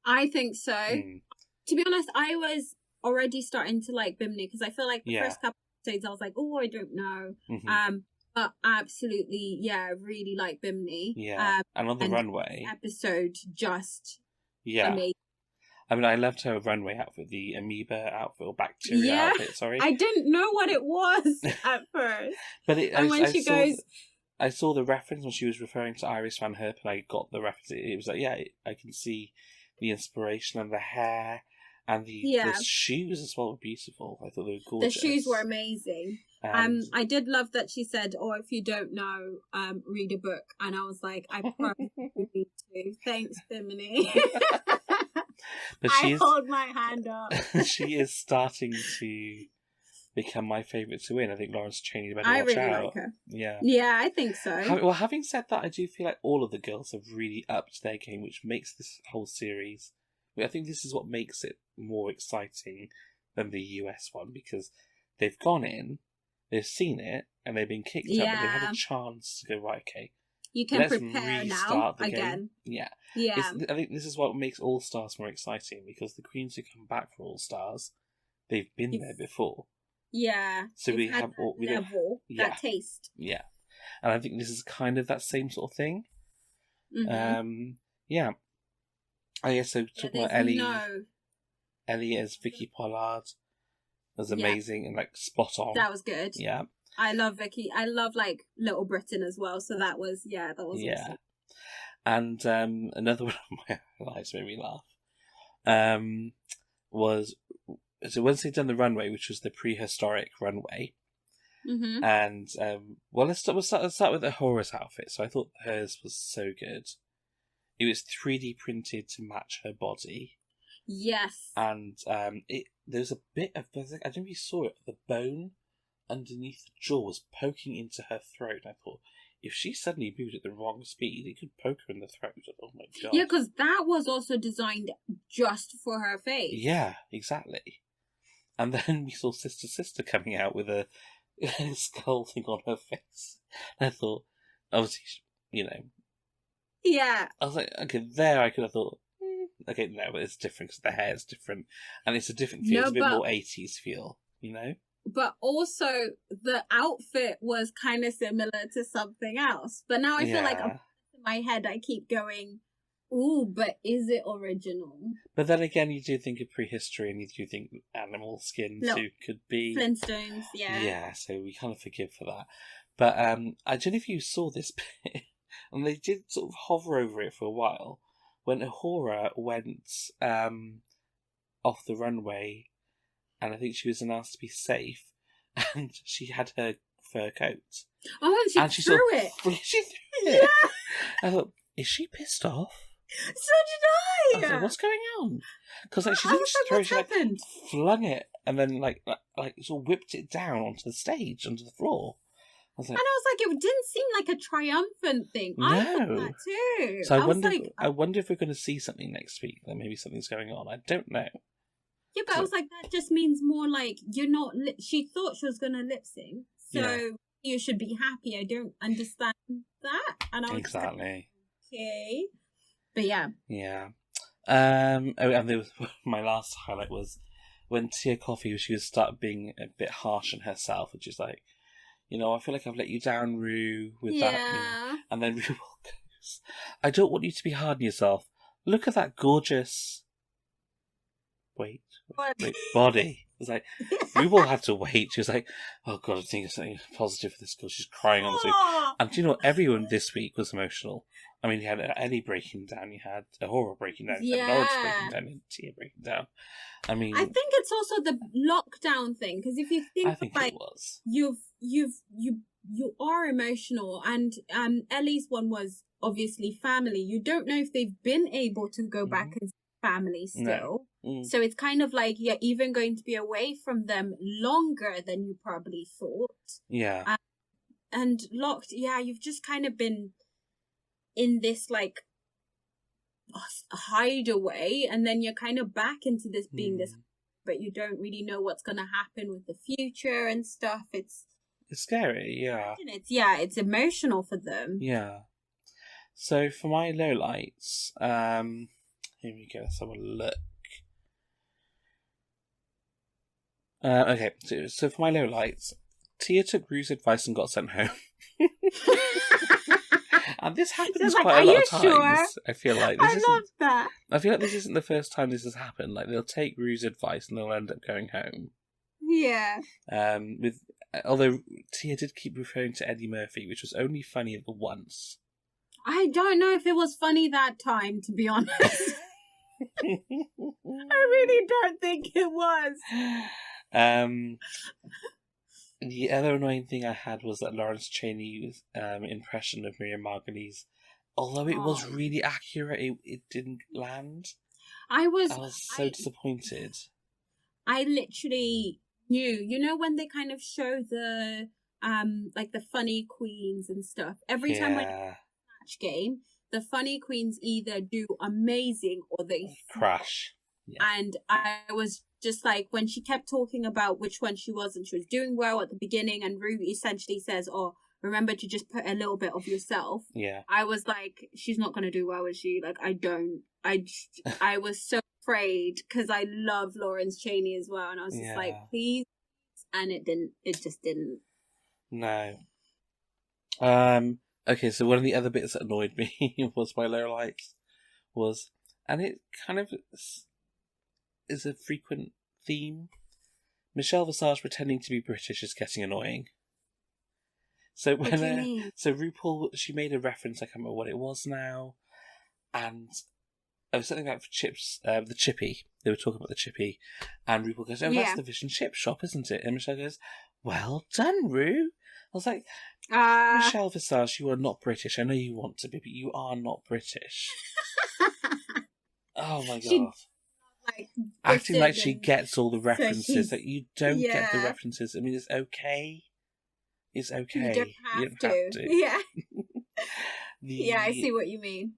I think so. To be honest, I was already starting to like Bimini because I feel like the first couple of episodes I was like, oh, I don't know. Mm-hmm. But absolutely, really like Bimini. Yeah. And on the runway episode, just amazing. I mean, I loved her runway outfit, the amoeba outfit or bacteria outfit. Sorry, I didn't know what it was at first. But I saw the reference when she was referring to Iris Van Herp, and I got the reference. It was like, I can see the inspiration and the hair and the shoes as well were beautiful. I thought they were gorgeous. The shoes were amazing. I did love that she said, "Oh, if you don't know, read a book," and I was like, "I probably need to." Thanks, Bimini. But I hold my hand up. She is starting to become my favourite to win. I think Lawrence Chaney better watch really out. Like her. Yeah, I think so. Well, having said that, I do feel like all of the girls have really upped their game, which makes this whole series. I think this is what makes it more exciting than the US one, because they've gone in, they've seen it, and they've been kicked up, but they've had a chance to go, right, okay, you can prepare now again. Yeah. Yeah. I think this is what makes All Stars more exciting, because the queens who come back for All Stars, they've been there before. Yeah. So we have that taste. Yeah. And I think this is kind of that same sort of thing. Mm-hmm. Yeah. I guess so. Talking about Ellie as Vicky Pollard was amazing and like spot on. That was good. Yeah. I love Vicky. I love like Little Britain as well. So that was awesome. And another one of my highlights made me laugh. Was so once they'd done the runway, which was the prehistoric runway, and let's start with the Horace outfit. So I thought hers was so good. it was 3D printed to match her body. Yes. And there's a bit of, I don't know if you saw it, the bone underneath the jaw was poking into her throat. I thought, if she suddenly moved at the wrong speed, it could poke her in the throat. Oh my god. Yeah, because that was also designed just for her face. Yeah, exactly. And then we saw Sister coming out with a skull thing on her face. And I thought, obviously, you know. Yeah. I was like, okay, there I could have thought, okay, no, but it's different because the hair is different. And it's a different feel. It's a bit more 80s feel, you know? But also, the outfit was kind of similar to something else. But now I feel like in my head, I keep going, ooh, but is it original? But then again, you do think of prehistory and you do think animal skin too could be... Flintstones, yeah. Yeah, so we kind of forgive for that. But I don't know if you saw this bit, and they did sort of hover over it for a while, when Ahura went off the runway, and I think she was announced to be safe, and she had her fur coat. Oh, and she threw it. She threw it. Yeah. I thought, is she pissed off? So did I. I was like, what's going on? Because like she didn't just throw it, she like flung it, and then like sort of whipped it down onto the stage, onto the floor. I was like, it didn't seem like a triumphant thing. No. I thought that too. So I wonder if we're going to see something next week. That maybe something's going on. I don't know. Yeah, but I was like, that just means more like you're not. She thought she was going to lip sync, so you should be happy. I don't understand that, and I was exactly like, okay, but yeah. And there was my last highlight was when Tia Kofi, she was started being a bit harsh on herself, which is like, you know, I feel like I've let you down, Rue, with that. You know? And then Rue goes, I don't want you to be hard on yourself. Look at that gorgeous. Wait, body. It was like, RuPaul had to wait. She was like, oh god, I think it's something positive for this girl. She's crying on the screen. And do you know, everyone this week was emotional. I mean, you had Ellie breaking down, you had Ahura breaking down, you had Lawrence breaking down, and Tia breaking down. I mean, I think it's also the lockdown thing, because if you think like, it was. You are emotional, and Ellie's one was obviously family. You don't know if they've been able to go back and see family still. No. So it's kind of like you're even going to be away from them longer than you probably thought. Yeah. And locked, you've just kind of been in this like hideaway, and then you're kind of back into this being this, but you don't really know what's going to happen with the future and stuff. It's scary, yeah. It's emotional for them. Yeah. So for my lowlights, here we go. Let's have a look. Okay, so for my lowlights, Tia took Rue's advice and got sent home. And this happens quite a lot of times. Sure? I feel like this love that. I feel like this isn't the first time this has happened. Like they'll take Rue's advice and they'll end up going home. Yeah. Although Tia did keep referring to Eddie Murphy, which was only funny the once. I don't know if it was funny that time, to be honest. I really don't think it was. The other annoying thing I had was that Lawrence Chaney's impression of Miriam Margolyes, although it was really accurate, it didn't land. I was so disappointed. I literally knew, you know, when they kind of show the like the funny queens and stuff. Every time when Snatch Game, the funny queens either do amazing or they crash. Yeah. And I was just like, when she kept talking about which one she was, and she was doing well at the beginning, and Rue essentially says, oh, remember to just put a little bit of yourself. Yeah. I was like, she's not going to do well, is she? Like, I was so afraid, because I love Lawrence Chaney as well, and I was just like, please. And it just didn't. No. Okay, so one of the other bits that annoyed me was my lowlights was, and it kind of is a frequent theme, Michelle Visage pretending to be British is getting annoying. So when so RuPaul, she made a reference, I can't remember what it was now, and it was something like chips, the chippy. They were talking about the chippy, and RuPaul goes, "Oh, that's the fish and chip shop, isn't it?" And Michelle goes, "Well done, Ru." was like, Uh, Michelle Visage, you are not British. I know you want to be, but you are not British. Oh my She- god. like Acting like gifted she and gets all the references she's- that you don't get the yeah. references. I mean, it's okay. It's okay. You don't have to. Yeah. Yeah, I see what you mean.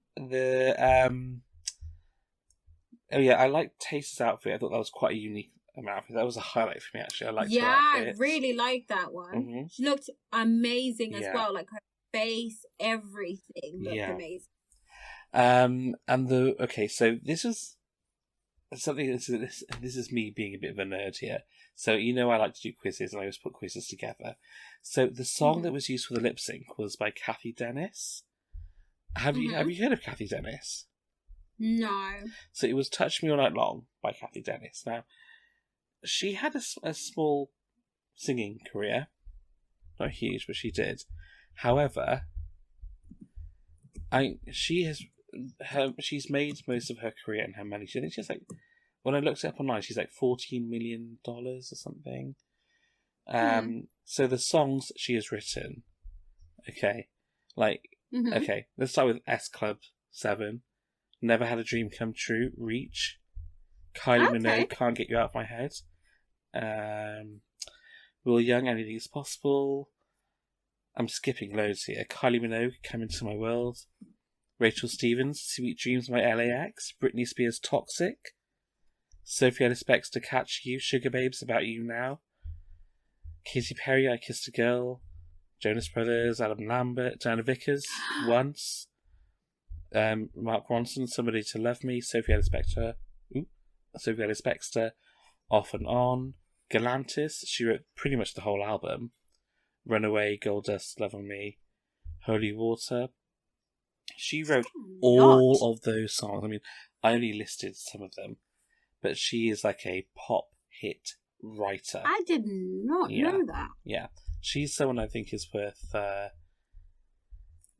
Oh yeah, I liked Taste's outfit. I thought that was quite a unique outfit. That was a highlight for me, actually. I liked her Yeah, I outfit. really liked that one. Mhm. She looked amazing as Yeah. well. Like her face, everything looked Yeah. amazing. So this was something. This is me being a bit of a nerd here. So I like to do quizzes, and I always put quizzes together. So the song that was used for the lip sync was by Kathy Dennis. Have you heard of Kathy Dennis? No. So it was "Touch Me All Night Long" by Kathy Dennis. Now, she had a small singing career, not huge, but she did. However, she's made most of her career and her money. I think she's like, when I looked it up online, she's like $14 million or something. So the songs she has written, okay, let's start with S Club 7, Never Had a Dream Come True, Reach, Kylie Minogue, Can't Get You Out of My Head, Will Young, Anything Is Possible. I'm skipping loads here. Kylie Minogue, Come Into My World, Rachel Stevens, Sweet Dreams by LAX, Britney Spears, Toxic, Sophie Ellis Bextor, Catch You, Sugar Babes, About You Now, Katy Perry, I Kissed a Girl, Jonas Brothers, Adam Lambert, Diana Vickers, Once, Mark Ronson, Somebody to Love Me, Sophie Ellis Bextor, Off and On, Galantis, she wrote pretty much the whole album, Runaway, Gold Dust, Love on Me, Holy Water. She wrote all of those songs. I mean, I only listed some of them, but she is like a pop hit writer. I did not know that. Yeah, she's someone I think is worth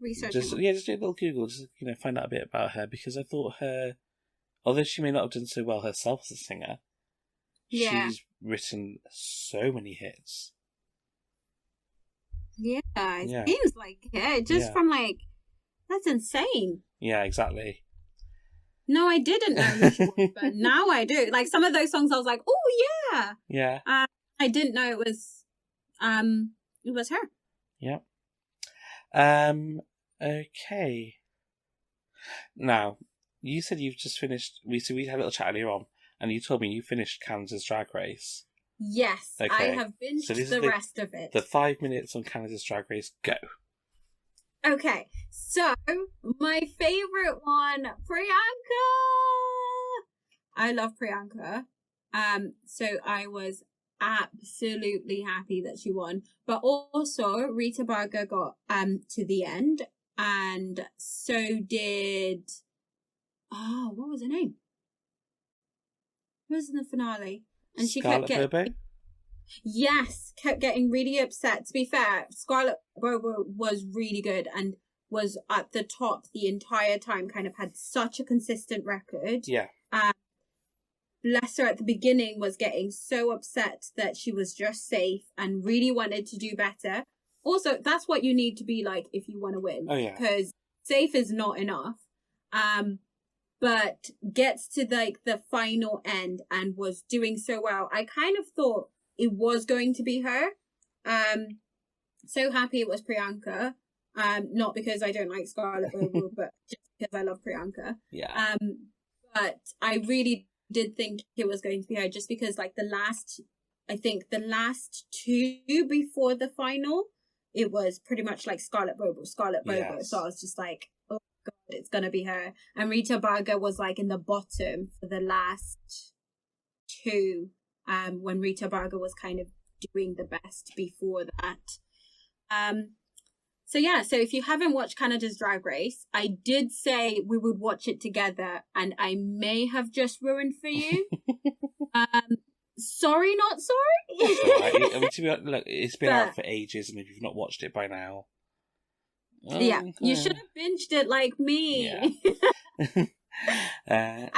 Researching. just do a little Google, just find out a bit about her, because I thought her, although she may not have done so well herself as a singer, she's written so many hits. Yeah, it seems like it. From that's insane. Yeah, exactly. No, I didn't know who she was, but now I do. Like some of those songs, I was like, "Oh yeah, yeah." I didn't know it was her. Yep. Okay. Now, you said you've just finished. We had a little chat earlier on, and you told me you finished Canada's Drag Race. Yes, okay. I have binged the rest of it. The 5 minutes on Canada's Drag Race. Go. Okay, so my favorite one, Priyanka. I love Priyanka. So I was absolutely happy that she won. But also Rita Barga got to the end, and so did what was her name? Who was in the finale? And she kept getting kept getting really upset. To be fair, Scarlett Bobo was really good and was at the top the entire time, kind of had such a consistent record. Yeah. Bless her, at the beginning was getting so upset that she was just safe and really wanted to do better. Also, that's what you need to be like if you want to win. Oh, yeah. Because safe is not enough. But gets to the final end and was doing so well. I kind of thought it was going to be her. So happy it was Priyanka. Not because I don't like Scarlett Bobo, but just because I love Priyanka. Yeah. But I really did think it was going to be her, just because the last two before the final, it was pretty much like Scarlett Bobo. Yes. So I was just like, oh god, it's gonna be her. And Rita Barga was in the bottom for the last two, when Rita Barga was kind of doing the best before that. So if you haven't watched Canada's Drag Race, I did say we would watch it together, and I may have just ruined for you. Sorry, not sorry. That's all right. I mean, to be honest, look, it's been out for ages, and if you've not watched it by now, you should have binged it like me. Yeah.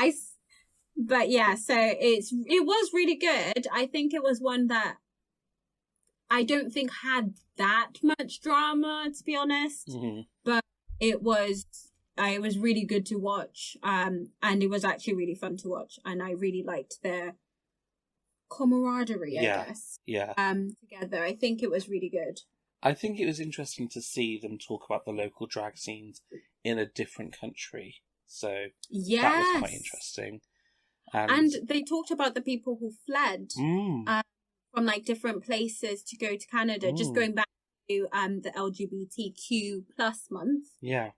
But yeah, so it was really good. I think it was one that I don't think had that much drama, to be honest. Mm-hmm. But it was really good to watch. And it was actually really fun to watch. And I really liked their camaraderie, I guess. Yeah. Together. I think it was really good. I think it was interesting to see them talk about the local drag scenes in a different country. So that was quite interesting. And they talked about the people who fled from like different places to go to Canada, just going back to the LGBTQ plus month. Yeah.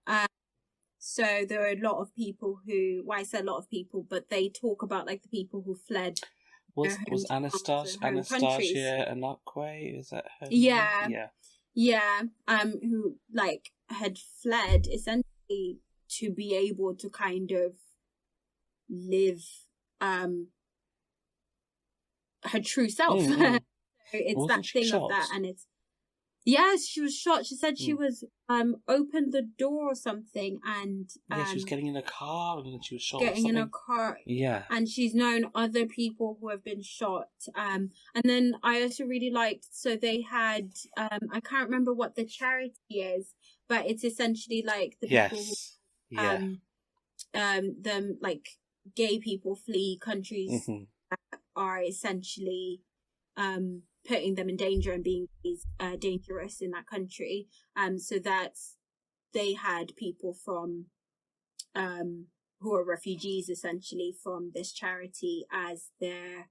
So there are a lot of people who, well, I say a lot of people, but they talk about like the people who fled. Was Anastasia Anakwe, is that her Yeah. name? Yeah. Who like had fled essentially to be able to kind of live her true self. So it's Wasn't that she thing shot? of that, and it's yes, she was shot. She said she was opened the door or something, and she was getting in a car and then she was shot. Getting in a car, yeah. And she's known other people who have been shot. And then I also really liked. So they had I can't remember what the charity is, but it's essentially like the people who, them like gay people flee countries that are essentially putting them in danger and being dangerous in that country. So that's they had people from who are refugees essentially from this charity as their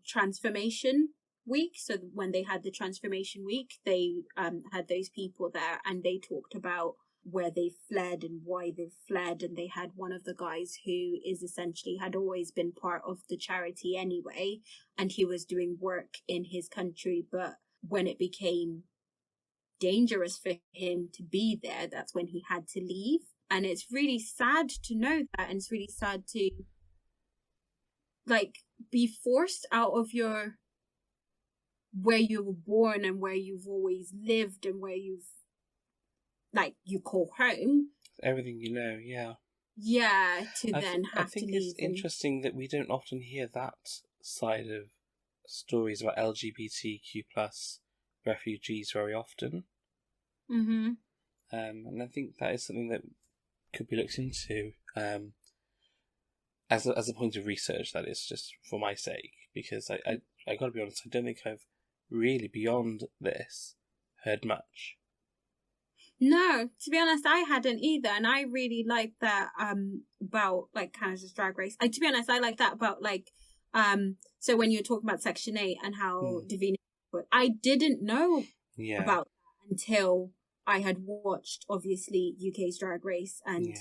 transformation week. So when they had the transformation week, they had those people there, and they talked about where they fled and why they fled. And they had one of the guys who is essentially had always been part of the charity anyway, and he was doing work in his country, but when it became dangerous for him to be there, that's when he had to leave. And it's really sad to know that, and it's really sad to like be forced out of your where you were born and where you've always lived and where you've like you call home, everything you know. To then have I think to it's leave interesting that we don't often hear that side of stories about LGBTQ plus refugees very often. And I think that is something that could be looked into as a point of research. That is just for my sake, because I got to be honest, I don't think I've really beyond this heard much. No, to be honest, I hadn't either, and I really like that about like Canada's Drag Race. To be honest, I like that about like so when you were talking about Section 8 and how Davina, I didn't know about that until I had watched obviously UK's Drag Race and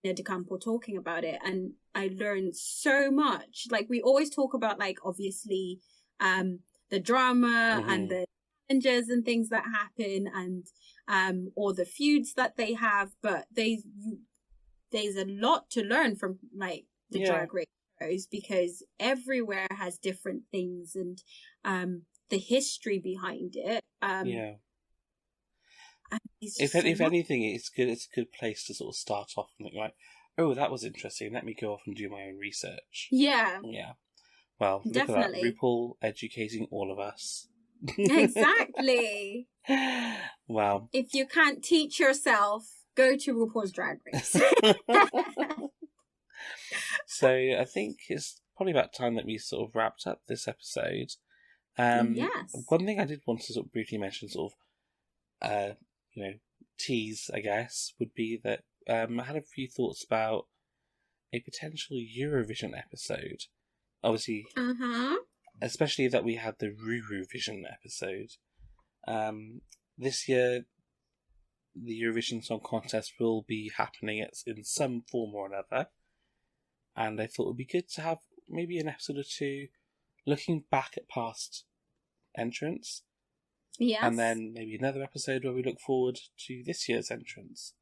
Nina DeCampo talking about it, and I learned so much. Like we always talk about like obviously the drama and the challenges and things that happen and or the feuds that they have, but there's a lot to learn from like the Drag Race shows, because everywhere has different things and the history behind it. If anything, it's good. It's a good place to sort of start off and think like, oh, that was interesting. Let me go off and do my own research. Yeah. Well, definitely. Look at that. RuPaul educating all of us. Exactly. Wow. If you can't teach yourself, go to RuPaul's Drag Race. So I think it's probably about time that we sort of wrapped up this episode. Yes. One thing I did want to sort of briefly mention, sort of, tease, I guess, would be that I had a few thoughts about a potential Eurovision episode. Obviously, especially that we had the Ruruvision episode. This year, the Eurovision Song Contest will be happening in some form or another, and I thought it would be good to have maybe an episode or two looking back at past entrants. Yes. And then maybe another episode where we look forward to this year's entrants.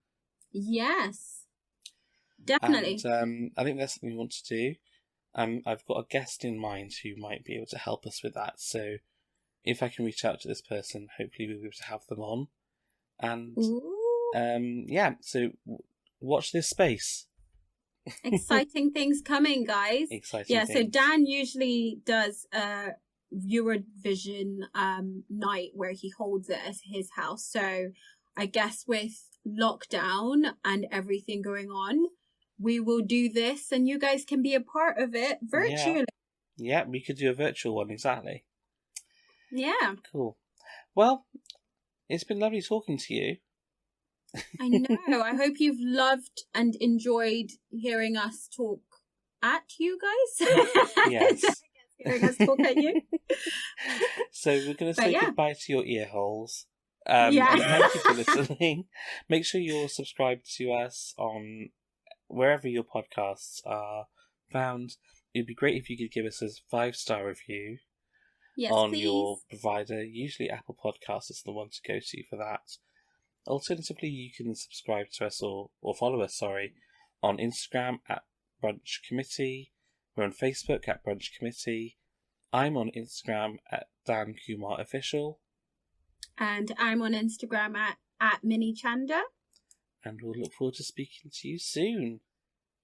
Yes. Definitely. And I think that's something we want to do. I've got a guest in mind who might be able to help us with that. So if I can reach out to this person, hopefully we'll be able to have them on. And so watch this space. Exciting things coming, guys. Exciting things. So Dan usually does Eurovision night where he holds it at his house. So I guess with lockdown and everything going on, we will do this and you guys can be a part of it virtually. Yeah, we could do a virtual one, exactly. Yeah. Cool. Well, it's been lovely talking to you. I know. I hope you've loved and enjoyed hearing us talk at you guys. Yes. Hearing us talk at you. So we're going to say goodbye to your ear holes. And thank you for listening. Make sure you're subscribed to us on wherever your podcasts are found. It'd be great if you could give us a 5-star review on your provider. Usually Apple Podcasts is the one to go to for that. Alternatively, you can subscribe to us or follow us, on Instagram at Brunch Committee. We're on Facebook at Brunch Committee. I'm on Instagram at Dan Kumar Official. And I'm on Instagram at Mini Chanda. And we'll look forward to speaking to you soon.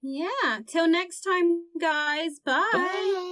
Yeah. Till next time, guys. Bye. Bye.